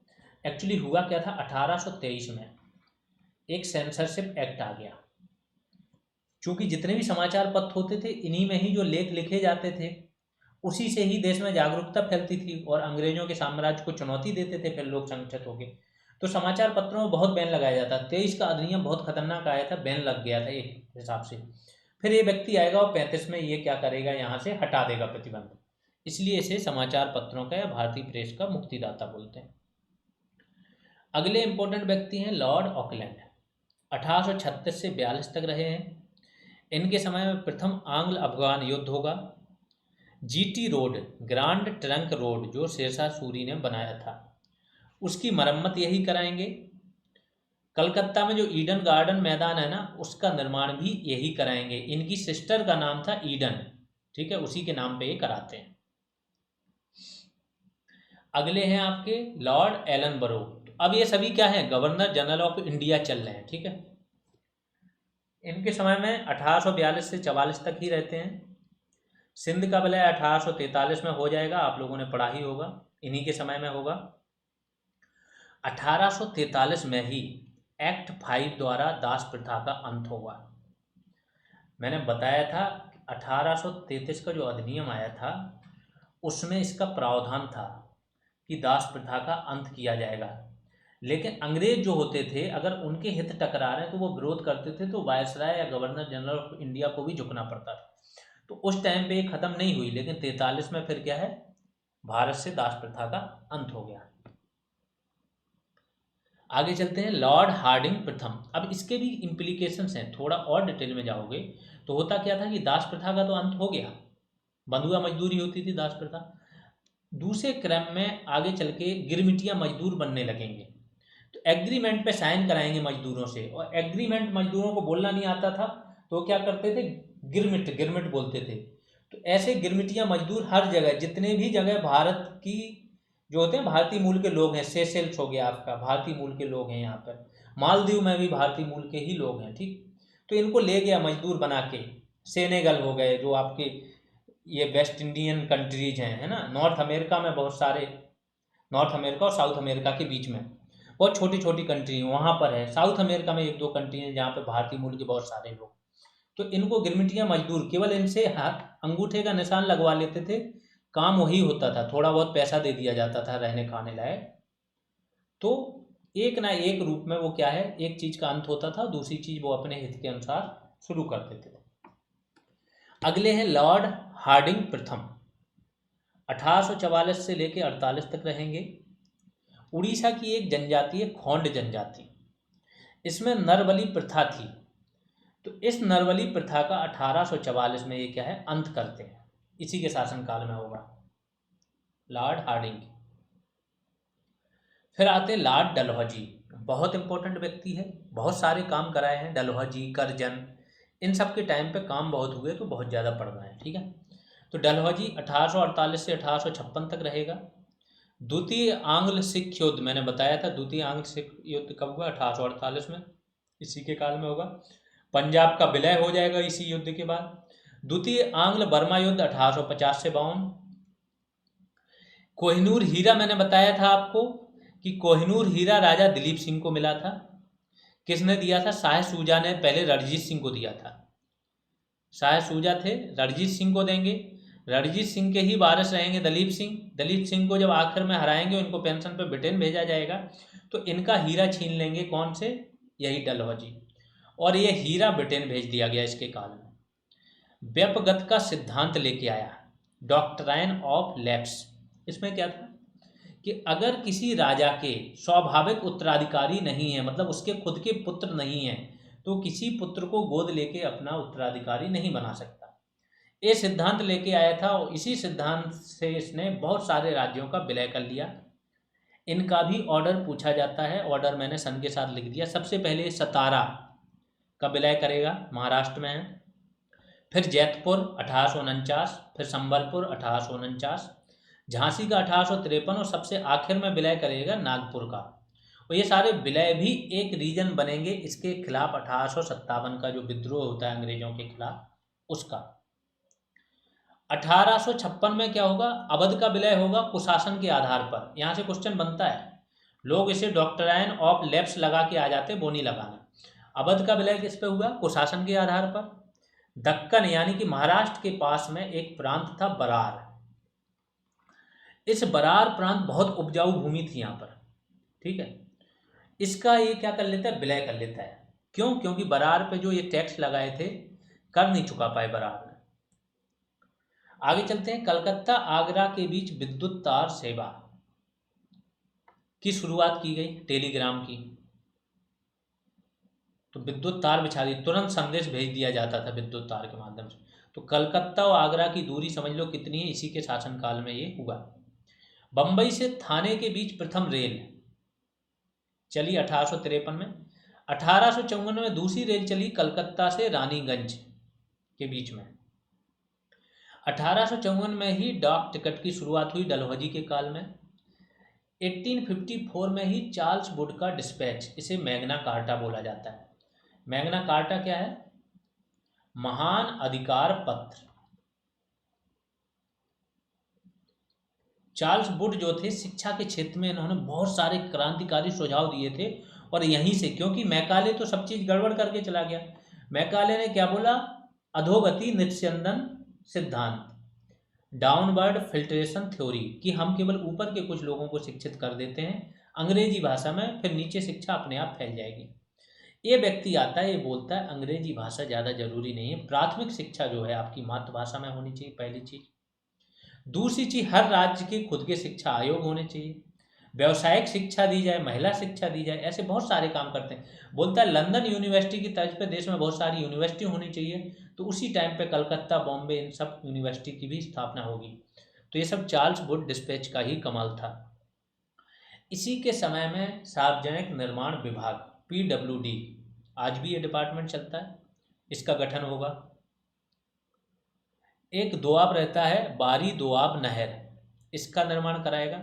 एक्चुअली हुआ क्या था, 1823 में एक सेंसरशिप एक्ट आ गया। क्योंकि जितने भी समाचार पत्र होते थे, इन्हीं में ही जो लेख लिखे जाते थे, उसी से ही देश में जागरूकता फैलती थी और अंग्रेजों के साम्राज्य को चुनौती देते थे फिर लोग संगठित हो गए। तो समाचार पत्रों में बहुत बैन लगाया जाता। 23 का अधिनियम बहुत खतरनाक आया था, बैन लग गया था एक हिसाब से। फिर ये व्यक्ति आएगा और 35 में ये क्या करेगा, यहाँ से हटा देगा प्रतिबंध। इसलिए इसे समाचार पत्रों का या भारतीय प्रेस का मुक्तिदाता बोलते हैं। अगले इंपॉर्टेंट व्यक्ति हैं लॉर्ड ऑकलैंड। 1836 से 42 तक रहे हैं। इनके समय में प्रथम आंग्ल अफगान युद्ध होगा। GT road, grand trunk road, जो शेरशाह सूरी ने बनाया था, उसकी मरम्मत यही कराएंगे। कलकत्ता में जो ईडन गार्डन मैदान है ना, उसका निर्माण भी यही कराएंगे। इनकी सिस्टर का नाम था ईडन, ठीक है, उसी के नाम पे ये कराते हैं। अगले हैं आपके लॉर्ड एलनबरो। अब ये सभी क्या है, गवर्नर जनरल ऑफ इंडिया चल रहे हैं, ठीक है। इनके समय में 1842 से 44 तक ही रहते हैं। सिंध का विलय 1843 में हो जाएगा, आप लोगों ने पढ़ा ही होगा, इन्हीं के समय में होगा। 1843 में ही एक्ट 5 द्वारा दास प्रथा का अंत होगा। मैंने बताया था 1833 का जो अधिनियम आया था, उसमें इसका प्रावधान था कि दास प्रथा का अंत किया जाएगा। लेकिन अंग्रेज जो होते थे, अगर उनके हित टकरा रहे हैं तो वो विरोध करते थे, तो वायसराय या गवर्नर जनरल ऑफ इंडिया को भी झुकना पड़ता था। तो उस टाइम पे ये खत्म नहीं हुई, लेकिन 43 में फिर क्या है, भारत से दास प्रथा का अंत हो गया। आगे चलते हैं लॉर्ड हार्डिंग प्रथम। अब इसके भी इम्प्लीकेशंस हैं, थोड़ा और डिटेल में जाओगे तो होता क्या था कि दास प्रथा का तो अंत हो गया, बंधुआ मजदूरी होती थी दास प्रथा। दूसरे क्रम में आगे चल के गिरमिटिया मजदूर बनने लगेंगे, तो एग्रीमेंट पे साइन कराएंगे मजदूरों से, और एग्रीमेंट मजदूरों को बोलना नहीं आता था, तो क्या करते थे, गिरमिट गिरमिट बोलते थे। तो ऐसे गिरमिटिया मजदूर हर जगह, जितने भी जगह भारत की जो होते हैं भारतीय मूल के लोग हैं, सेशेल्स हो गया आपका, भारतीय मूल के लोग हैं यहाँ पर, मालदीव में भी भारतीय मूल के ही लोग हैं, ठीक। तो इनको ले गया मजदूर बना के। सेनेगल हो गए, जो आपके ये वेस्ट इंडियन कंट्रीज हैं, है ना, नॉर्थ अमेरिका में बहुत सारे, नॉर्थ अमेरिका और साउथ अमेरिका के बीच में बहुत छोटी छोटी कंट्री वहाँ पर है। साउथ अमेरिका में एक दो कंट्री हैं जहाँ पे भारतीय मूल के बहुत सारे लोग। तो इनको गिरमिटिया मजदूर, केवल इनसे हाथ अंगूठे का निशान लगवा लेते थे, काम वही होता था, थोड़ा बहुत पैसा दे दिया जाता था रहने खाने लायक। तो एक ना एक रूप में वो क्या है, एक चीज का अंत होता था, दूसरी चीज वो अपने हित के अनुसार शुरू कर देते थे। अगले हैं लॉर्ड हार्डिंग प्रथम। 1844 से लेकर 48 तक रहेंगे। उड़ीसा की एक जनजाति है खोंड जनजाति, इसमें नरबली प्रथा थी। तो इस नरबली प्रथा का 1844 में ये क्या है, अंत करते हैं, इसी के शासनकाल में होगा, लॉर्ड हार्डिंग। फिर आते हैं लॉर्ड डलहौजी, बहुत इंपॉर्टेंट व्यक्ति है, बहुत सारे काम कराए हैं, डलहौजी, करजन, इन सब के टाइम पे काम बहुत हुए, तो बहुत ज़्यादा पड़ गए हैं, ठीक है। तो डलहौजी 1848 से 1856 तक रहेगा। द्वितीय आंग्ल सिख युद्ध, मैंने बताया था द्वितीय आंग्ल सिख युद्ध कब हुआ, 1848 में, इसी के काल में होगा। पंजाब का विलय हो जाएगा इसी युद्ध के बाद। द्वितीय आंग्ल बर्मा युद्ध 1850 से 52। कोहिनूर हीरा, मैंने बताया था आपको कि कोहिनूर हीरा राजा दिलीप सिंह को मिला था। किसने दिया था, शाह सूजा ने पहले रणजीत सिंह को दिया था। शाह सूजा थे, रणजीत सिंह को देंगे, रणजीत सिंह के ही वारिस रहेंगे दलीप सिंह। दलीप सिंह को जब आखिर में हराएंगे, इनको पेंशन पे ब्रिटेन भेजा जाएगा, तो इनका हीरा छीन लेंगे, कौन से, यही डलहौजी, और ये हीरा ब्रिटेन भेज दिया गया इसके काल में। व्यपगत का सिद्धांत लेके आया, डॉक्ट्राइन ऑफ लैप्स। इसमें क्या था कि अगर किसी राजा के स्वाभाविक उत्तराधिकारी नहीं है, मतलब उसके खुद के पुत्र नहीं है, तो किसी पुत्र को गोद लेके अपना उत्तराधिकारी नहीं बना सकता। ये सिद्धांत लेके आया था, और इसी सिद्धांत से इसने बहुत सारे राज्यों का विलय कर लिया। इनका भी ऑर्डर पूछा जाता है, ऑर्डर मैंने सन के साथ लिख दिया। सबसे पहले सतारा का विलय करेगा, महाराष्ट्र में है। फिर जैतपुर 1849, फिर संबलपुर 1849, झांसी का 1853, और सबसे आखिर में विलय करेगा नागपुर का। और ये सारे विलय भी एक रीजन बनेंगे इसके खिलाफ, 1857 का जो विद्रोह होता है अंग्रेजों के खिलाफ, उसका। 1856 में क्या होगा, अवध का विलय होगा कुशासन के आधार पर। यहाँ से क्वेश्चन बनता है, लोग इसे डॉक्ट्राइन ऑफ लेप्स लगा के आ जाते, वो नहीं लगाना। अवध का विलय किस पे हुआ, कुशासन के आधार पर। दक्कन यानी कि महाराष्ट्र के पास में एक प्रांत था बरार, इस बरार प्रांत बहुत उपजाऊ भूमि थी यहाँ पर, ठीक है। इसका ये क्या कर लेता है, विलय कर लेता है। क्यों, क्योंकि बरार पे जो ये टैक्स लगाए थे कर नहीं चुका पाए बरार ने। आगे चलते हैं, कलकत्ता आगरा के बीच विद्युत तार सेवा की शुरुआत की गई, टेलीग्राम की। तो विद्युत तार बिछा दी, तुरंत संदेश भेज दिया जाता था विद्युत तार के माध्यम से। तो कलकत्ता और आगरा की दूरी समझ लो कितनी है, इसी के शासनकाल में ये हुआ। बंबई से थाने के बीच प्रथम रेल चली 1853 में। 1854 में दूसरी रेल चली कलकत्ता से रानीगंज के बीच में। 1854 में ही डाक टिकट की शुरुआत हुई डलहौजी के काल में। 1854 में ही चार्ल्स वुड का डिस्पैच, इसे मैग्ना कार्टा बोला जाता है। मैग्ना कार्टा क्या है, महान अधिकार पत्र। चार्ल्स वुड जो थे शिक्षा के क्षेत्र में इन्होंने बहुत सारे क्रांतिकारी सुझाव दिए थे, और यहीं से, क्योंकि मैकाले तो सब चीज गड़बड़ करके चला गया। मैकाले ने क्या बोला, अधोगति निस्यंदन सिद्धांत, डाउनवर्ड फिल्ट्रेशन थ्योरी, कि हम केवल ऊपर के कुछ लोगों को शिक्षित कर देते हैं अंग्रेजी भाषा में, फिर नीचे शिक्षा अपने आप फैल जाएगी। ये व्यक्ति आता है, ये बोलता है अंग्रेजी भाषा ज़्यादा जरूरी नहीं है, प्राथमिक शिक्षा जो है आपकी मातृभाषा में होनी चाहिए, पहली चीज़। दूसरी चीज़, हर राज्य के खुद के शिक्षा आयोग होने चाहिए, व्यावसायिक शिक्षा दी जाए, महिला शिक्षा दी जाए, ऐसे बहुत सारे काम करते हैं। बोलता है लंदन यूनिवर्सिटी की तर्ज पे देश में बहुत सारी यूनिवर्सिटी होनी चाहिए, तो उसी टाइम पे कलकत्ता, बॉम्बे, इन सब यूनिवर्सिटी की भी स्थापना होगी। तो ये सब चार्ल्स वुड डिस्पैच का ही कमाल था। इसी के समय में सार्वजनिक निर्माण विभाग, PWD, आज भी ये डिपार्टमेंट चलता है, इसका गठन होगा। एक दोआब रहता है, बारी दोआब नहर, इसका निर्माण कराएगा।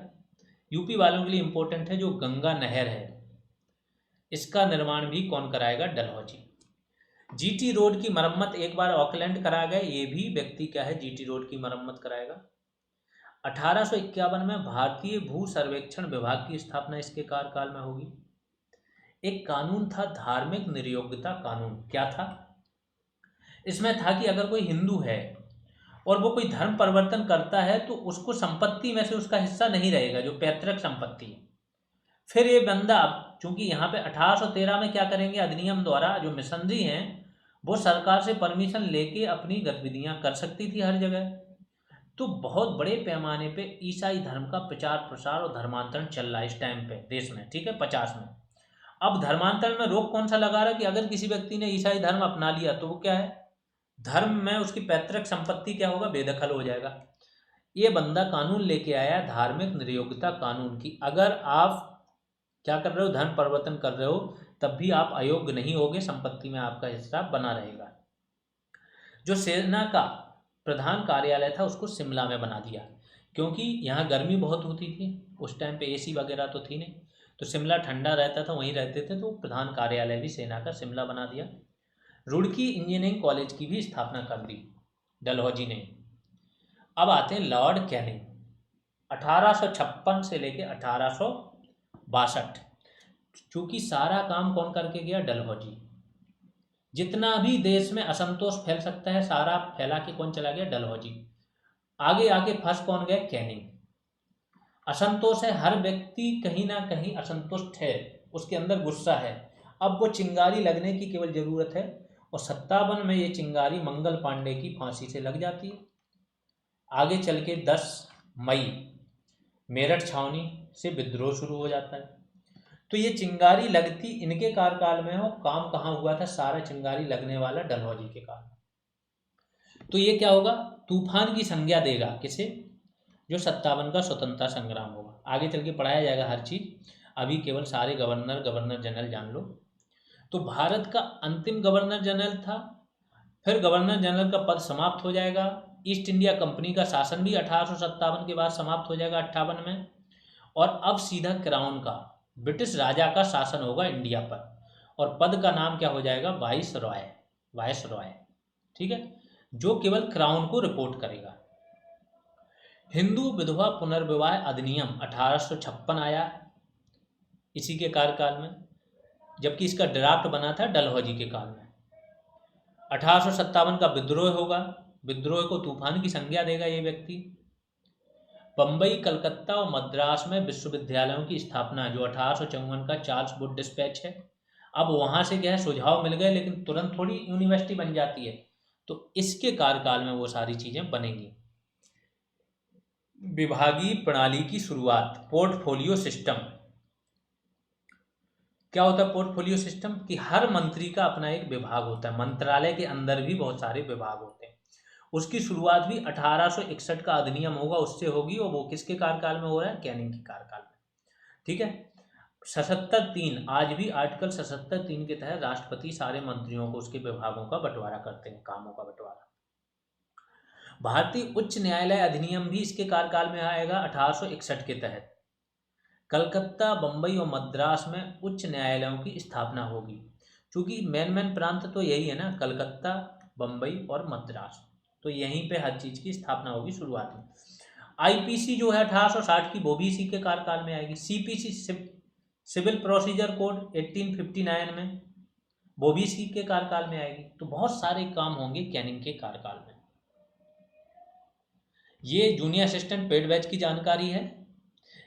यूपी वालों के लिए इंपॉर्टेंट है, जो गंगा नहर है इसका निर्माण भी कौन कराएगा, डलहौजी। GT रोड की मरम्मत एक बार ऑकलैंड करा गए, ये भी व्यक्ति क्या है, GT रोड की मरम्मत कराएगा। 1851 में भारतीय भू सर्वेक्षण विभाग की स्थापना इसके कार्यकाल में होगी। एक कानून था धार्मिक निर्योग्यता कानून, क्या था, इसमें था कि अगर कोई हिंदू है और वो कोई धर्म परिवर्तन करता है तो उसको संपत्ति में से उसका हिस्सा नहीं रहेगा, जो पैतृक संपत्ति है। फिर ये बंदा, चूंकि यहाँ पे 1813 में क्या करेंगे, अधिनियम द्वारा जो मिशनरी हैं वो सरकार से परमिशन लेके अपनी गतिविधियां कर सकती थी हर जगह। तो बहुत बड़े पैमाने पे ईसाई धर्म का प्रचार प्रसार और धर्मांतरण चल रहा है इस टाइम पे देश में, ठीक है, 50 में। अब धर्मांतरण में रोक कौन सा लगा रहा है कि अगर किसी व्यक्ति ने ईसाई धर्म अपना लिया तो वो क्या है, धर्म में उसकी पैतृक संपत्ति क्या होगा, बेदखल हो जाएगा। ये बंदा कानून लेके आया धार्मिक निर्योग्यता कानून की, अगर आप क्या कर रहे हो, धर्म परिवर्तन कर रहे हो, तब भी आप अयोग्य नहीं होगे, संपत्ति में आपका हिस्सा बना रहेगा। जो सेना का प्रधान कार्यालय था उसको शिमला में बना दिया, क्योंकि यहाँ गर्मी बहुत होती थी उस टाइम पे, AC वगैरह तो थी नहीं, तो शिमला ठंडा रहता था, वहीं रहते थे, तो प्रधान कार्यालय भी सेना का शिमला बना दिया। रुड़की इंजीनियरिंग कॉलेज की भी स्थापना कर दी डलहौजी ने। अब आते हैं लॉर्ड कैनिंग, 1856 से लेके 1862। चूंकि सारा काम कौन करके गया, डलहौजी। जितना भी देश में असंतोष फैल सकता है सारा फैला के कौन चला गया, डलहौजी। आगे आगे फंस कौन गए, कैनिंग। असंतोष है, हर व्यक्ति कहीं ना कहीं असंतुष्ट है, उसके अंदर गुस्सा है, अब वो चिंगारी लगने की केवल जरूरत है, और 57 में ये चिंगारी मंगल पांडे की फांसी से लग जाती है। आगे चल के 10 मई मेरठ छावनी से विद्रोह शुरू हो जाता है। तो ये चिंगारी लगती इनके कार्यकाल में है, और काम कहाँ हुआ था, सारा चिंगारी लगने वाला डलहौजी के काल में। तो ये क्या होगा, तूफान की संज्ञा देगा किसे, जो 57 का स्वतंत्रता संग्राम होगा। आगे चल के पढ़ाया जाएगा हर चीज, अभी केवल सारे गवर्नर जनरल जान लो। तो भारत का अंतिम गवर्नर जनरल था, फिर गवर्नर जनरल का पद समाप्त हो जाएगा। ईस्ट इंडिया कंपनी का शासन भी 1857 के बाद समाप्त हो जाएगा 58 में, और अब सीधा क्राउन का, ब्रिटिश राजा का शासन होगा इंडिया पर, और पद का नाम क्या हो जाएगा, वाइस रॉय, ठीक है, जो केवल क्राउन को रिपोर्ट करेगा। हिंदू विधवा पुनर्विवाह अधिनियम 1856 आया इसी के कार्यकाल में, जबकि इसका ड्राफ्ट बना था डलहौजी के काल में। 1857 का विद्रोह होगा, विद्रोह को तूफान की संज्ञा देगा ये व्यक्ति। बम्बई, कलकत्ता और मद्रास में विश्वविद्यालयों की स्थापना, जो 1854 का चार्ल्स वुड डिस्पैच है। अब वहां से क्या है, सुझाव मिल गए, लेकिन तुरंत थोड़ी यूनिवर्सिटी बन जाती है, तो इसके कार्यकाल में वो सारी चीजें बनेंगी। विभागीय प्रणाली की शुरुआत, पोर्टफोलियो सिस्टम। क्या होता है पोर्टफोलियो सिस्टम? कि हर मंत्री का अपना एक विभाग होता है, मंत्रालय के अंदर भी बहुत सारे विभाग होते हैं। उसकी शुरुआत भी 1861 का अधिनियम होगा उससे होगी, और वो किसके कार्यकाल में हो रहा है? कैनिंग के कार्यकाल में। ठीक है। 77(3), आज भी आर्टिकल 77(3) के तहत राष्ट्रपति सारे मंत्रियों को उसके विभागों का बंटवारा करते हैं, कामों का बंटवारा। भारतीय उच्च न्यायालय अधिनियम भी इसके कार्यकाल में आएगा 1861 के तहत। कलकत्ता, बम्बई और मद्रास में उच्च न्यायालयों की स्थापना होगी, क्योंकि मेन प्रांत तो यही है ना, कलकत्ता, बम्बई और मद्रास, तो यहीं पे हर चीज़ की स्थापना होगी शुरुआत में। आईपीसी जो है 1860 की, वो भी इसी के कार्यकाल में आएगी। सीपीसी, सिविल प्रोसीजर कोड 1859 में, वो भी इसी के कार्यकाल में आएगी। तो बहुत सारे काम होंगे कैनिंग के कार्यकाल में। ये जूनियर असिस्टेंट पेड बैच की जानकारी है।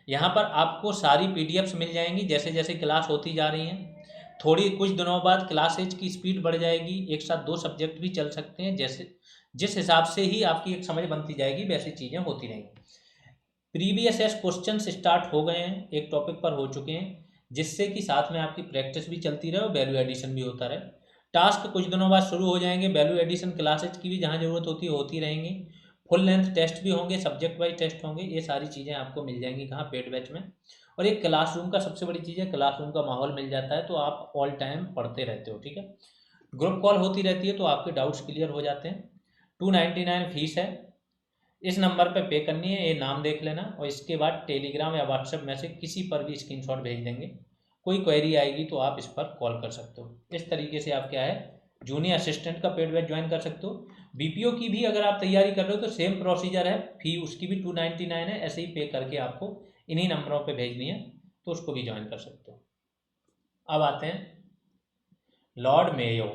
यहाँ पर आपको सारी पीडीएफ्स मिल जाएंगी जैसे जैसे क्लास होती जा रही हैं। थोड़ी कुछ दिनों बाद क्लासेज की स्पीड बढ़ जाएगी, एक साथ 2 सब्जेक्ट भी चल सकते हैं, जैसे जिस हिसाब से ही आपकी एक समझ बनती जाएगी वैसी चीज़ें होती रहेंगी। प्रीवियस एस क्वेश्चन स्टार्ट हो गए हैं, एक टॉपिक पर हो चुके हैं, जिससे कि साथ में आपकी प्रैक्टिस भी चलती रहे और वैल्यू एडिशन भी होता रहे। टास्क कुछ दिनों बाद शुरू हो जाएंगे, वैल्यू एडिशन क्लासेज की भी जहाँ जरूरत होती है होती रहेंगी। फुल लेंथ टेस्ट भी होंगे, सब्जेक्ट वाइज टेस्ट होंगे, ये सारी चीज़ें आपको मिल जाएंगी कहाँ? पेड बैच में। और एक क्लासरूम का सबसे बड़ी चीज़ है, क्लासरूम का माहौल मिल जाता है, तो आप ऑल टाइम पढ़ते रहते हो। ठीक है। ग्रुप कॉल होती रहती है, तो आपके डाउट्स क्लियर हो जाते हैं। 299 फीस है, इस नंबर पे पे करनी है, ये नाम देख लेना, और इसके बाद टेलीग्राम या व्हाट्सएप में से किसी पर भी स्क्रीनशॉट भेज देंगे। कोई क्वेरी आएगी तो आप इस पर कॉल कर सकते हो। इस तरीके से आप क्या है, जूनियर असिस्टेंट का पेड बैच ज्वाइन कर सकते हो। बीपीओ की भी अगर आप तैयारी कर रहे हो तो सेम प्रोसीजर है, फी उसकी भी 299 है, ऐसे ही पे करके आपको इन्हीं नंबरों पे भेजनी है, तो उसको भी ज्वाइन कर सकते हो। अब आते हैं लॉर्ड मेयो।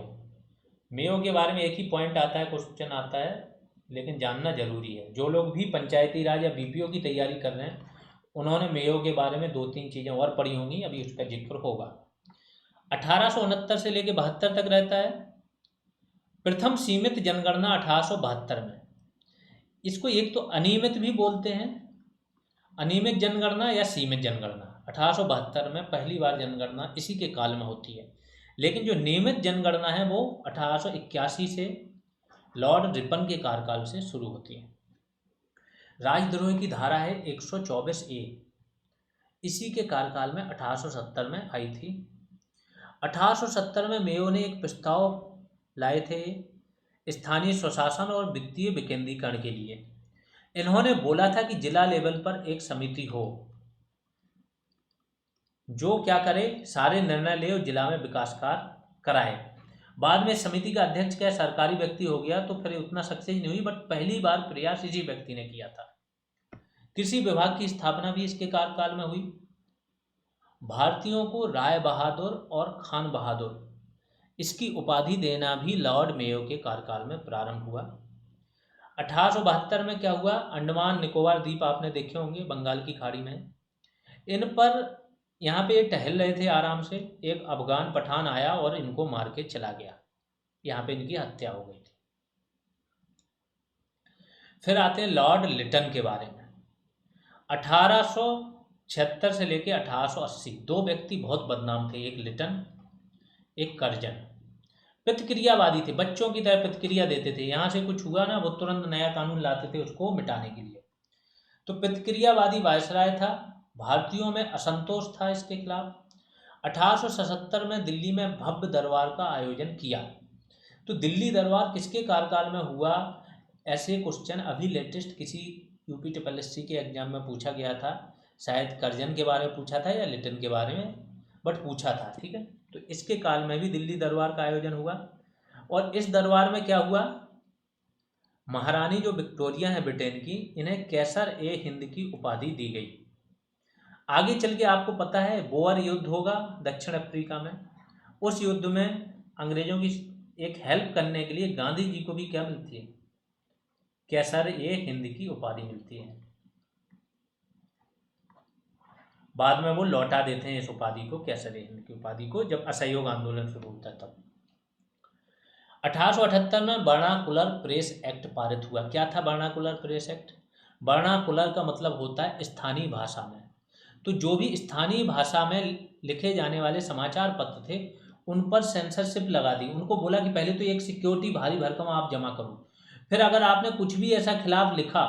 मेयो के बारे में एक ही पॉइंट आता है, क्वेश्चन आता है, लेकिन जानना जरूरी है। जो लोग भी पंचायती राज या बीपीओ की तैयारी कर रहे हैं, उन्होंने मेयो के बारे में 2-3 चीज़ें और पढ़ी होंगी, अभी उसका जिक्र होगा। 1869 से लेकर 72 तक रहता है। प्रथम सीमित जनगणना 1872 में। इसको एक तो अनियमित भी बोलते हैं, अनियमित जनगणना या सीमित जनगणना। 1872 में पहली बार जनगणना इसी के काल में होती है, लेकिन जो नियमित जनगणना है वो 1881 से लॉर्ड रिपन के कार्यकाल से शुरू होती है। राजद्रोह की धारा है 124A, इसी के कार्यकाल में 1870 में आई थी। 1870 में मेयो ने एक प्रस्ताव लाए थे स्थानीय स्वशासन और वित्तीय विकेंद्रीकरण के लिए। इन्होंने बोला था कि जिला लेवल पर एक समिति हो जो क्या करे, सारे निर्णय ले और जिला में विकास कार्य कराए। बाद में समिति का अध्यक्ष क्या सरकारी व्यक्ति हो गया, तो फिर उतना सक्सेस नहीं हुई, बट पहली बार प्रयास इसी व्यक्ति ने किया था। कृषि विभाग की स्थापना भी इसके कार्यकाल में हुई। भारतीयों को राय बहादुर और खान बहादुर इसकी उपाधि देना भी लॉर्ड मेयो के कार्यकाल में प्रारंभ हुआ। 1872 में क्या हुआ, अंडमान निकोबार द्वीप आपने देखे होंगे, बंगाल की खाड़ी में। इन पर यहाँ पे टहल रहे थे आराम से, एक अफगान पठान आया और इनको मार के चला गया, यहाँ पे इनकी हत्या हो गई थी। फिर आते हैं लॉर्ड लिटन के बारे में। 1876 से लेकर 1880 दो व्यक्ति बहुत बदनाम थे, एक लिटन एक कर्जन। प्रतिक्रियावादी थे, बच्चों की तरह प्रतिक्रिया देते थे, यहाँ से कुछ हुआ ना वो तुरंत नया कानून लाते थे उसको मिटाने के लिए। तो प्रतिक्रियावादी वायसराय था, भारतीयों में असंतोष था इसके खिलाफ। 1877 में दिल्ली में भव्य दरबार का आयोजन किया। तो दिल्ली दरबार किसके कार्यकाल में हुआ, ऐसे क्वेश्चन अभी लेटेस्ट किसी यूपी SSC के एग्जाम में पूछा गया था, शायद कर्जन के बारे में पूछा था या लिटन के बारे में, बट पूछा था। ठीक है, तो इसके काल में भी दिल्ली दरबार का आयोजन हुआ। और इस दरबार में क्या हुआ, महारानी जो विक्टोरिया है ब्रिटेन की, इन्हें कैसर ए हिंद की उपाधि दी गई। आगे चल के आपको पता है बोअर युद्ध होगा दक्षिण अफ्रीका में। उस युद्ध में अंग्रेजों की एक हेल्प करने के लिए गांधी जी को भी क्या मिलती है, कैसर ए हिंद की उपाधि मिलती है। बाद में वो लौटा देते हैं इस उपाधि को, कैसर ए हिंद की उपाधि को, जब असहयोग आंदोलन शुरू होता है तब। 1878 में वर्नाकुलर प्रेस एक्ट पारित हुआ। क्या था वर्नाकुलर प्रेस एक्ट? वर्नाकुलर का मतलब होता है स्थानीय भाषा में। तो जो भी स्थानीय भाषा में लिखे जाने वाले समाचार पत्र थे उन पर सेंसरशिप लगा दी। उनको बोला कि पहले तो एक सिक्योरिटी भारी भरकम आप जमा करो, फिर अगर आपने कुछ भी ऐसा खिलाफ लिखा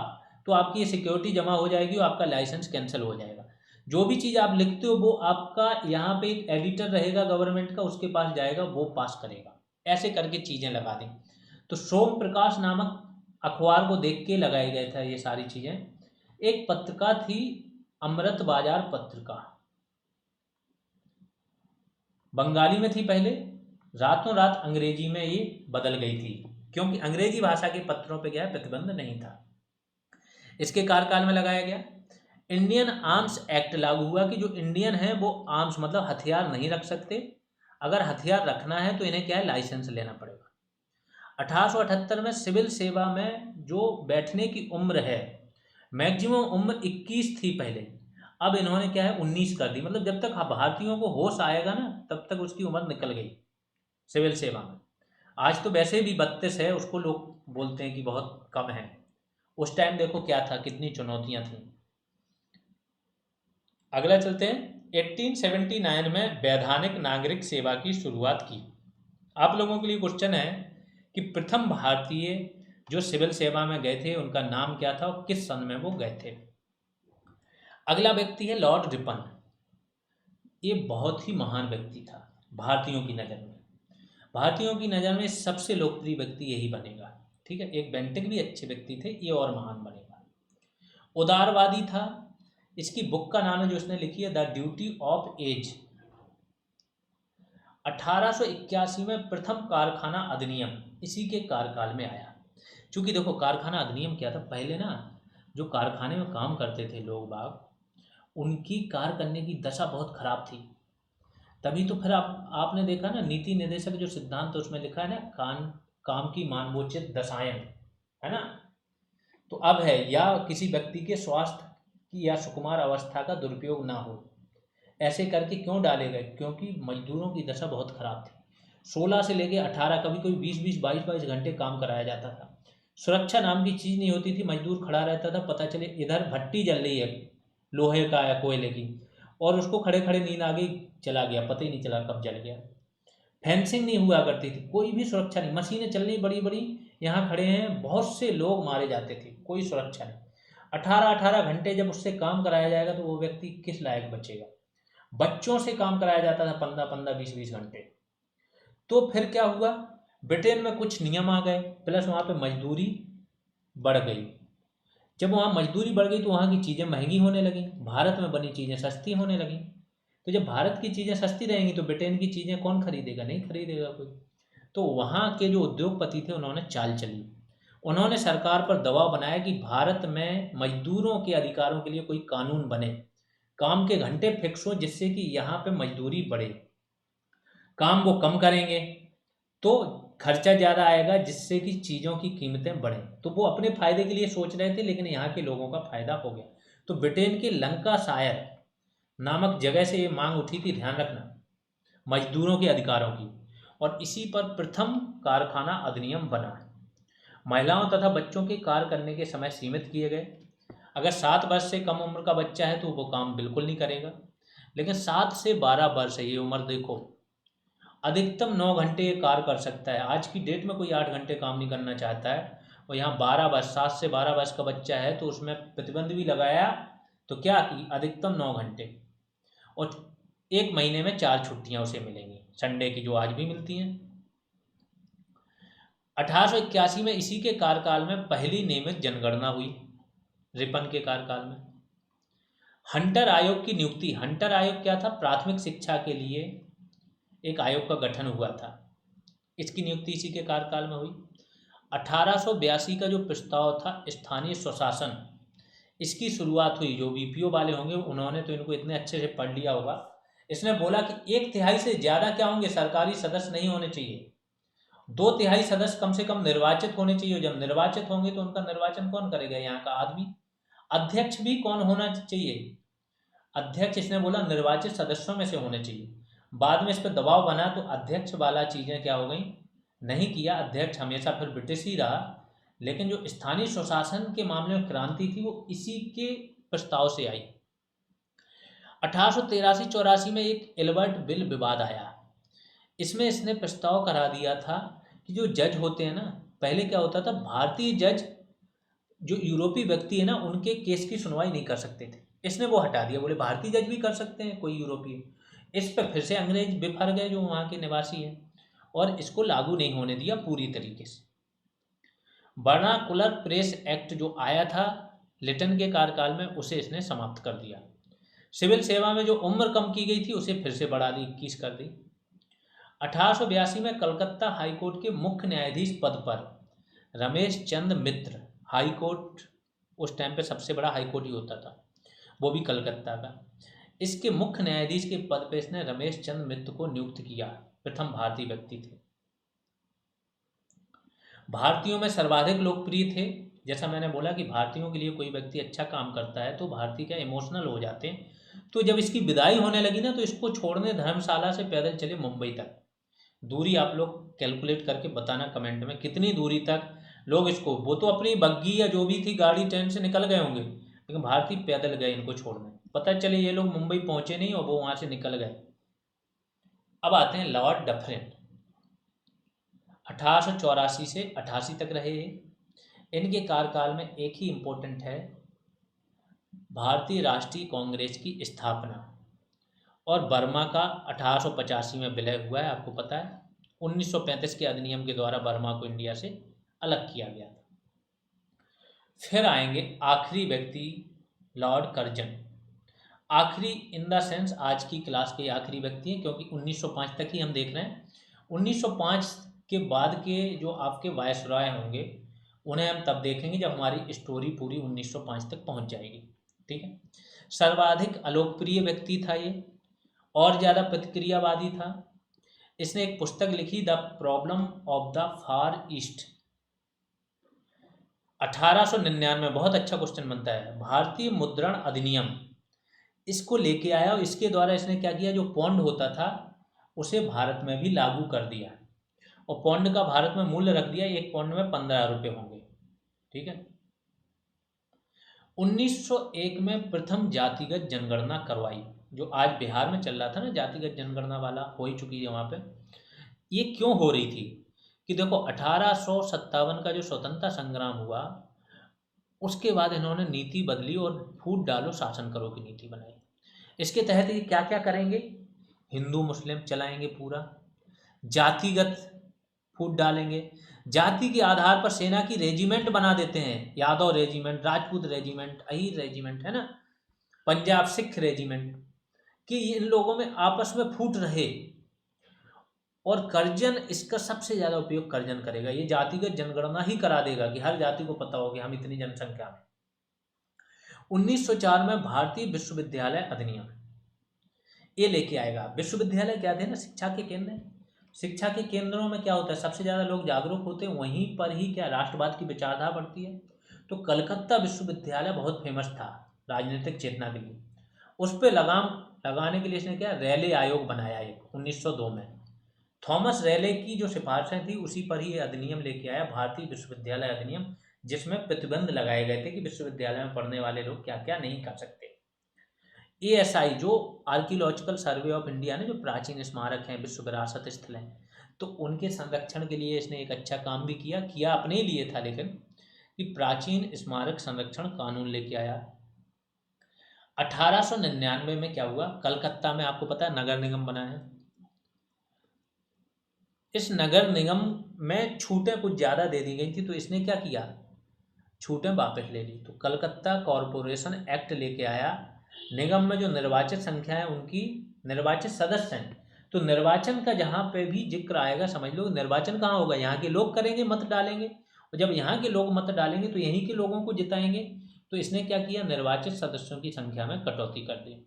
तो आपकी ये सिक्योरिटी जमा हो जाएगी और आपका लाइसेंस कैंसिल हो जाएगा। जो भी चीज़ आप लिखते हो वो आपका यहाँ पे एक एडिटर रहेगा गवर्नमेंट का, उसके पास जाएगा, वो पास करेगा। ऐसे करके चीज़ें लगा दी। तो सोम प्रकाश नामक अखबार को देख के लगाई गए था ये सारी चीज़ें। एक पत्रिका थी अमृत बाजार पत्रिका, बंगाली में थी पहले, रातों रात अंग्रेजी में ये बदल गई थी क्योंकि अंग्रेजी भाषा के पत्रों पे क्या प्रतिबंध नहीं था। इसके कार्यकाल में लगाया गया। इंडियन आर्म्स एक्ट लागू हुआ कि जो इंडियन है वो आर्म्स मतलब हथियार नहीं रख सकते। अगर हथियार रखना है तो इन्हें क्या है, लाइसेंस लेना पड़ेगा। 1878 में सिविल सेवा में जो बैठने की उम्र है, मैक्सिमम उम्र 21 थी पहले, अब इन्होंने क्या है 19 कर दी। मतलब जब तक भारतीयों को होश आएगा ना तब तक उसकी उम्र निकल गई सिविल सेवा में। आज तो वैसे भी 32 है, उसको लोग बोलते हैं कि बहुत कम है। उस टाइम देखो क्या था, कितनी चुनौतियां थी। अगला चलते हैं। 1879 में वैधानिक नागरिक सेवा की शुरुआत की। आप लोगों के लिए क्वेश्चन है कि प्रथम भारतीय जो सिविल सेवा में गए थे उनका नाम क्या था और किस सन में वो गए थे। अगला व्यक्ति है लॉर्ड रिपन। ये बहुत ही महान व्यक्ति था भारतीयों की नज़र में। भारतीयों की नज़र में सबसे लोकप्रिय व्यक्ति यही बनेगा। ठीक है, एक बेंटिक भी अच्छे व्यक्ति थे, ये और महान बनेगा। उदारवादी था। इसकी बुक का नाम है जो इसने लिखी है द ड्यूटी ऑफ एज। 1881 में प्रथम कारखाना अधिनियम इसी के कार्यकाल में आया। चूंकि देखो कारखाना अधिनियम क्या था, पहले ना जो कारखाने में काम करते थे लोग बाग, उनकी कार्य करने की दशा बहुत खराब थी। तभी तो फिर आपने देखा ना नीति निर्देशक जो सिद्धांत उसमें लिखा है ना, काम की मानवोचित दशाएं, है ना। तो अब है या किसी व्यक्ति के स्वास्थ्य की या सुकुमार अवस्था का दुरुपयोग ना हो, ऐसे करके क्यों डाले गए, क्योंकि मजदूरों की दशा बहुत खराब थी। 16 से लेके 18 कभी कोई 20-20 22-22 घंटे काम कराया जाता था। सुरक्षा नाम की चीज़ नहीं होती थी। मजदूर खड़ा रहता था, पता चले इधर भट्टी जल रही है लोहे का या कोयले की, और उसको खड़े खड़े नींद आ गई, चला गया, पता ही नहीं चला कब जल गया। फेंसिंग नहीं हुआ करती थी, कोई भी सुरक्षा नहीं। मशीनें चल रही बड़ी बड़ी, यहाँ खड़े हैं, बहुत से लोग मारे जाते थे, कोई सुरक्षा नहीं। 18-18 घंटे जब उससे काम कराया जाएगा तो वो व्यक्ति किस लायक बचेगा। बच्चों से काम कराया जाता था 15-15 20-20 घंटे। तो फिर क्या हुआ, ब्रिटेन में कुछ नियम आ गए, प्लस वहाँ पे मजदूरी बढ़ गई। जब वहाँ मजदूरी बढ़ गई तो वहाँ की चीज़ें महंगी होने लगी, भारत में बनी चीज़ें सस्ती होने लगी। तो जब भारत की चीज़ें सस्ती रहेंगी तो ब्रिटेन की चीज़ें कौन खरीदेगा, नहीं खरीदेगा कोई। तो वहाँ के जो उद्योगपति थे उन्होंने चाल चली, उन्होंने सरकार पर दबाव बनाया कि भारत में मजदूरों के अधिकारों के लिए कोई कानून बने, काम के घंटे फिक्स हो जिससे कि यहाँ पे मजदूरी बढ़े। काम वो कम करेंगे तो खर्चा ज़्यादा आएगा जिससे कि चीज़ों की कीमतें बढ़ें। तो वो अपने फ़ायदे के लिए सोच रहे थे लेकिन यहाँ के लोगों का फ़ायदा हो गया। तो ब्रिटेन के लंकाशायर नामक जगह से ये मांग उठी थी, ध्यान रखना, मजदूरों के अधिकारों की, और इसी पर प्रथम कारखाना अधिनियम बना। महिलाओं तथा बच्चों के कार्य करने के समय सीमित किए गए। अगर 7 वर्ष से कम उम्र का बच्चा है तो वो काम बिल्कुल नहीं करेगा, लेकिन 7 से 12 वर्ष है ये उम्र, देखो अधिकतम 9 घंटे ये कार्य कर सकता है। आज की डेट में कोई 8 घंटे काम नहीं करना चाहता है, और यहाँ 12 वर्ष 7 से 12 वर्ष का बच्चा है तो उसमें प्रतिबंध भी लगाया। तो क्या कि अधिकतम 9 घंटे, और 1 महीने में 4 छुट्टियाँ उसे मिलेंगी, संडे की जो आज भी मिलती हैं। 1881 में इसी के कार्यकाल में पहली नियमित जनगणना हुई, रिपन के कार्यकाल में। हंटर आयोग की नियुक्ति। हंटर आयोग क्या था, प्राथमिक शिक्षा के लिए एक आयोग का गठन हुआ था, इसकी नियुक्ति इसी के कार्यकाल में हुई। 1882 का जो प्रस्ताव था स्थानीय स्वशासन, इसकी शुरुआत हुई। जो बीपीओ वाले होंगे उन्होंने तो इनको इतने अच्छे से पढ़ लिया होगा। इसने बोला कि 1/3 से ज़्यादा क्या होंगे, सरकारी सदस्य नहीं होने चाहिए, 2/3 सदस्य कम से कम निर्वाचित होने चाहिए। जब निर्वाचित होंगे तो उनका निर्वाचन कौन करेगा, यहाँ का आदमी। अध्यक्ष भी कौन होना चाहिए, अध्यक्ष इसने बोला निर्वाचित सदस्यों में से होने चाहिए। बाद में इस पर दबाव बना तो अध्यक्ष वाला चीज़ें क्या हो गई, नहीं किया। अध्यक्ष हमेशा फिर ब्रिटिश ही रहा। लेकिन जो स्थानीय स्वशासन के मामले में क्रांति थी वो इसी के प्रस्ताव से आई। 1883-84 में एक एल्बर्ट बिल विवाद आया। इसमें इसने प्रस्ताव करा दिया था कि जो जज होते हैं ना, पहले क्या होता था, भारतीय जज जो यूरोपीय व्यक्ति है ना उनके केस की सुनवाई नहीं कर सकते थे। इसने वो हटा दिया, बोले भारतीय जज भी कर सकते हैं कोई यूरोपीय। इस पर फिर से अंग्रेज बिफर गए जो वहाँ के निवासी हैं, और इसको लागू नहीं होने दिया पूरी तरीके से। वर्नाकुलर प्रेस एक्ट जो आया था लिटन के कार्यकाल में, उसे इसने समाप्त कर दिया। सिविल सेवा में जो उम्र कम की गई थी उसे फिर से बढ़ा दी, 21 कर दी। 1882 में कलकत्ता हाईकोर्ट के मुख्य न्यायाधीश पद पर रमेश चंद्र मित्र, हाईकोर्ट उस टाइम पे सबसे बड़ा हाईकोर्ट ही होता था, वो भी कलकत्ता का, इसके मुख्य न्यायाधीश के पद पर इसने रमेश चंद्र मित्र को नियुक्त किया। प्रथम भारतीय व्यक्ति थे। भारतीयों में सर्वाधिक लोकप्रिय थे। जैसा मैंने बोला कि भारतीयों के लिए कोई व्यक्ति अच्छा काम करता है तो भारतीय क्या इमोशनल हो जाते हैं। तो जब इसकी विदाई होने लगी ना तो इसको छोड़ने धर्मशाला से पैदल चले मुंबई तक। दूरी आप लोग कैलकुलेट करके बताना कमेंट में कितनी दूरी तक लोग इसको, वो तो अपनी बग्गी या जो भी थी गाड़ी ट्रेन से निकल गए होंगे, लेकिन भारतीय पैदल गए इनको छोड़ने। पता चले ये लोग मुंबई पहुंचे नहीं और वो वहां से निकल गए। अब आते हैं लॉर्ड डफरिन। 1884 से 88 तक रहे। इनके कार्यकाल में एक ही इम्पोर्टेंट है, भारतीय राष्ट्रीय कांग्रेस की स्थापना। और बर्मा का 1885 में विलय हुआ है, आपको पता है। 1935 के अधिनियम के द्वारा बर्मा को इंडिया से अलग किया गया था। फिर आएंगे आखिरी व्यक्ति, लॉर्ड कर्जन। आखिरी इन द सेंस आज की क्लास के आखिरी व्यक्ति हैं, क्योंकि 1905 तक ही हम देख रहे हैं। 1905 के बाद के जो आपके वायसरॉय होंगे उन्हें हम तब देखेंगे जब हमारी स्टोरी पूरी 1905 तक पहुंच जाएगी। ठीक है। सर्वाधिक अलोकप्रिय व्यक्ति था ये, और ज़्यादा प्रतिक्रियावादी था। इसने एक पुस्तक लिखी, the problem of the far east. 1899, बहुत अच्छा क्वेश्चन बनता है। भारतीय मुद्रण अधिनियम इसको लेके आया और इसके द्वारा इसने क्या किया, जो पौंड होता था उसे भारत में भी लागू कर दिया, और पौंड का भारत में मूल्य रख दिया, एक पौंड में 15 रुपये होंगे। ठीक है। 1901 में प्रथम जातिगत जनगणना करवाई, जो आज बिहार में चल रहा था ना, जातिगत जनगणना वाला हो ही चुकी है वहाँ पे। ये क्यों हो रही थी कि देखो 1857 का जो स्वतंत्रता संग्राम हुआ उसके बाद इन्होंने नीति बदली और फूट डालो शासन करो की नीति बनाई। इसके तहत ये क्या क्या करेंगे, हिंदू मुस्लिम चलाएंगे पूरा, जातिगत फूट डालेंगे, जाति के आधार पर सेना की रेजिमेंट बना देते हैं, Yadav regiment, Rajput regiment, Ahir regiment, है ना, पंजाब सिख रेजिमेंट, कि इन लोगों में आपस में फूट रहे। और कर्जन इसका सबसे ज़्यादा उपयोग कर्जन करेगा, ये जातिगत जनगणना ही करा देगा कि हर जाति को पता हो कि हम इतनी जनसंख्या में। 1904 में भारतीय विश्वविद्यालय अधिनियम ये लेके आएगा। विश्वविद्यालय क्या थे ना, शिक्षा के केंद्र। शिक्षा के केंद्रों में क्या होता है, सबसे ज़्यादा लोग जागरूक होते हैं, वहीं पर ही क्या राष्ट्रवाद की विचारधारा बढ़ती है। तो कलकत्ता विश्वविद्यालय बहुत फेमस था राजनीतिक चेतना के लिए। उस पर लगाम लगाने के लिए इसने क्या, रेले आयोग बनाया एक 1902 में। थॉमस रेले की जो सिफारिशें थी उसी पर ही ये अधिनियम लेके आया, भारतीय विश्वविद्यालय अधिनियम, जिसमें प्रतिबंध लगाए गए थे कि विश्वविद्यालय में पढ़ने वाले लोग क्या क्या नहीं कर सकते। ASI जो आर्कियोलॉजिकल सर्वे ऑफ इंडिया ने, जो प्राचीन स्मारक हैं, विश्व विरासत स्थल हैं, तो उनके संरक्षण के लिए इसने एक अच्छा काम भी किया अपने ही लिए था, लेकिन कि प्राचीन स्मारक संरक्षण कानून लेके आया। 1899 में क्या हुआ, कलकत्ता में आपको पता है नगर निगम बना है। इस नगर निगम में छूटें कुछ ज़्यादा दे दी गई थी, तो इसने क्या किया, छूटें वापस ले ली। तो कलकत्ता कॉरपोरेशन एक्ट लेके आया। निगम में जो निर्वाचित संख्या है उनकी, निर्वाचित सदस्य हैं, तो निर्वाचन का जहाँ पे भी जिक्र आएगा समझ लो निर्वाचन कहाँ होगा, यहाँ के लोग करेंगे, मत डालेंगे, और जब यहाँ के लोग मत डालेंगे तो यहीं के लोगों को जिताएंगे। तो इसने क्या किया, निर्वाचित सदस्यों की संख्या में कटौती कर दी।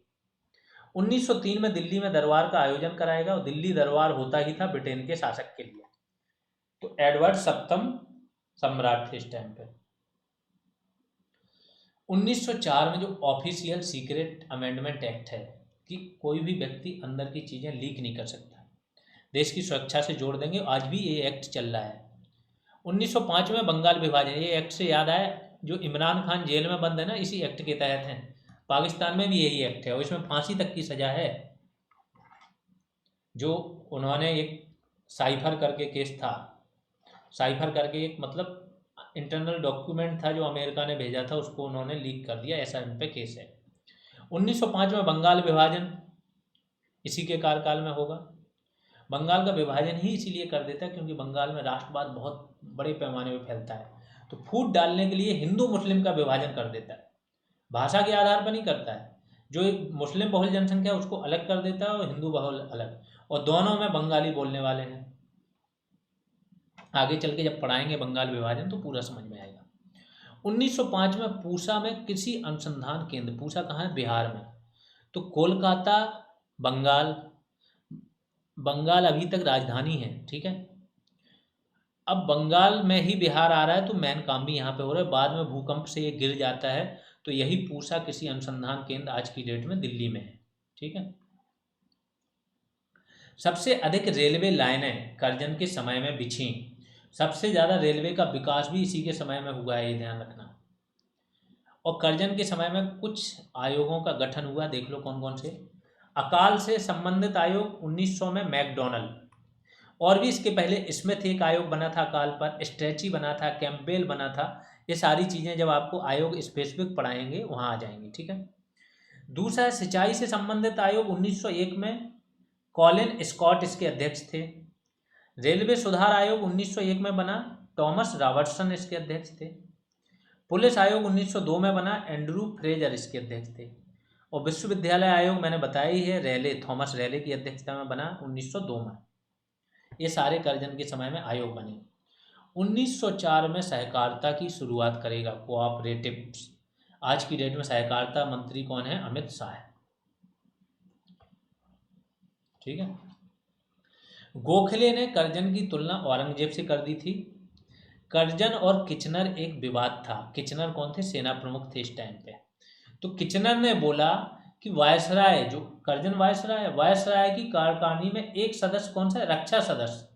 1903 में दिल्ली में दरबार का आयोजन कराएगा, और दिल्ली दरबार होता ही था ब्रिटेन के शासक के लिए। तो एडवर्ड सप्तम सम्राट थे इस टाइम पे। 1904 में जो ऑफिशियल सीक्रेट अमेंडमेंट एक्ट है कि कोई भी व्यक्ति अंदर की चीज़ें लीक नहीं कर सकता, देश की सुरक्षा से जोड़ देंगे, आज भी ये एक्ट चल रहा है। 1905 में बंगाल विभाजन, ये एक्ट से याद आया, जो इमरान खान जेल में बंद है ना, इसी एक्ट के तहत है। पाकिस्तान में भी यही एक्ट है और इसमें फांसी तक की सजा है। जो उन्होंने एक साइफर करके केस था, साइफर करके एक मतलब इंटरनल डॉक्यूमेंट था जो अमेरिका ने भेजा था, उसको उन्होंने लीक कर दिया, ऐसा इन पे केस है। 1905 में बंगाल विभाजन इसी के कार्यकाल में होगा। बंगाल का विभाजन ही इसीलिए कर देता है क्योंकि बंगाल में राष्ट्रवाद बहुत बड़े पैमाने पर फैलता है, तो फूट डालने के लिए हिंदू मुस्लिम का विभाजन कर देता है। भाषा के आधार पर नहीं करता है, जो एक मुस्लिम बहुल जनसंख्या है उसको अलग कर देता है और हिंदू बहुल अलग, और दोनों में बंगाली बोलने वाले हैं। आगे चल के जब पढ़ाएंगे बंगाल विभाजन तो पूरा समझ में आएगा। 1905 में पूसा में कृषि अनुसंधान केंद्र, पूसा कहाँ है, बिहार में, तो कोलकाता बंगाल, बंगाल अभी तक राजधानी है, ठीक है। अब बंगाल में ही बिहार आ रहा है तो मेन काम भी यहाँ पे हो रहा है, बाद में भूकंप से ये गिर जाता है, तो यही पूसा कृषि अनुसंधान केंद्र आज की डेट में दिल्ली में है, ठीक है। सबसे अधिक रेलवे लाइनें करजन के समय में बिछी, सबसे ज़्यादा रेलवे का विकास भी इसी के समय में हुआ है, ये ध्यान रखना। और करजन के समय में कुछ आयोगों का गठन हुआ, देख लो कौन कौन से। अकाल से संबंधित आयोग 1900 में मैकडोनल्ड, और भी इसके पहले स्मिथ एक आयोग बना था अकाल पर, स्ट्रेची बना था, कैंपबेल बना था। ये सारी चीज़ें जब आपको आयोग स्पेसिफिक पढ़ाएंगे वहाँ आ जाएंगी, ठीक है। दूसरा सिंचाई से संबंधित आयोग 1901 में, कॉलिन स्कॉट इसके अध्यक्ष थे। रेलवे सुधार आयोग 1901 में बना, टॉमस रॉबर्टसन इसके अध्यक्ष थे। पुलिस आयोग 1902 में बना, एंड्रू फ्रेजर इसके अध्यक्ष थे। और विश्वविद्यालय आयोग मैंने बताया ही है, रेले, थॉमस रेले की अध्यक्षता में बना 1902 में। ये सारे करजन के समय में आयोग बने। 1904 में सहकारिता की शुरुआत करेगा, कोऑपरेटिव्स। आज की डेट में सहकारिता मंत्री कौन है, अमित शाह, ठीक है। गोखले ने करजन की तुलना औरंगजेब से कर दी थी। करजन और किचनर एक विवाद था। किचनर कौन थे, सेना प्रमुख थे इस टाइम पे। तो किचनर ने बोला कि वायसराय, जो करजन वायसराय, वायसराय की कार्यकारिणी में एक सदस्य कौन सा है, रक्षा सदस्य,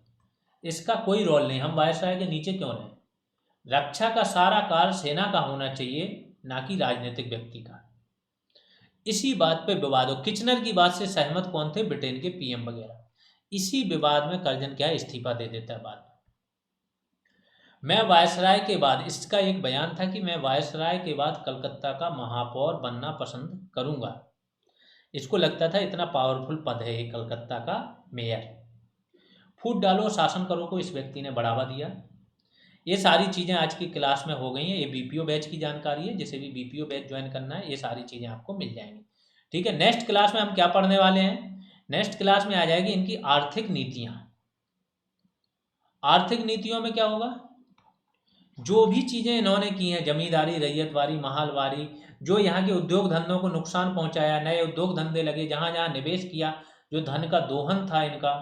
इसका कोई रोल नहीं, हम वायसराय के नीचे क्यों रहें, रक्षा का सारा कार्य सेना का होना चाहिए, ना कि राजनीतिक व्यक्ति का। इसी बात पे विवाद हो, किचनर की बात से सहमत कौन थे, ब्रिटेन के पीएम वगैरह। इसी विवाद में करजन क्या है, इस्तीफा दे देता है बाद में। मैं वायसराय के बाद, इसका एक बयान था कि मैं वायसराय के बाद कलकत्ता का महापौर बनना पसंद करूंगा। इसको लगता था इतना पावरफुल पद है ये कलकत्ता का मेयर। फूट डालो शासन करो को इस व्यक्ति ने बढ़ावा दिया। ये सारी चीज़ें आज की क्लास में हो गई हैं। ये बीपीओ बैच की जानकारी है, जिसे भी बीपीओ बैच ज्वाइन करना है ये सारी चीज़ें आपको मिल जाएंगी, ठीक है। नेक्स्ट क्लास में हम क्या पढ़ने वाले हैं, नेक्स्ट क्लास में आ जाएगी इनकी आर्थिक नीतियाँ। आर्थिक नीतियों में क्या होगा, जो भी चीज़ें इन्होंने की हैं, जमींदारी, रैयतवारी, महालवारी, जो यहाँ के उद्योग धंधों को नुकसान पहुँचाया, नए उद्योग धंधे लगे, जहाँ जहाँ निवेश किया, जो धन का दोहन था इनका,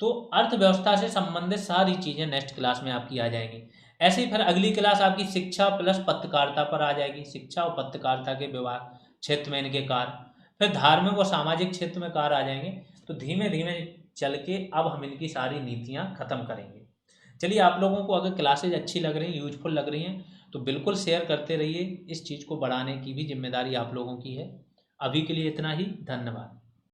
तो अर्थव्यवस्था से संबंधित सारी चीज़ें नेक्स्ट क्लास में आपकी आ जाएंगी। ऐसे ही फिर अगली क्लास आपकी शिक्षा प्लस पत्रकारिता पर आ जाएगी। शिक्षा और पत्रकारिता के विभाग क्षेत्र में इनके कार्य, फिर धार्मिक और सामाजिक क्षेत्र में कार्य आ जाएंगे। तो धीमे धीमे चल के अब हम इनकी सारी नीतियाँ खत्म करेंगे। चलिए, आप लोगों को अगर क्लासेज अच्छी लग रही हैं, यूजफुल लग रही हैं, तो बिल्कुल शेयर करते रहिए। इस चीज़ को बढ़ाने की भी जिम्मेदारी आप लोगों की है। अभी के लिए इतना ही, धन्यवाद।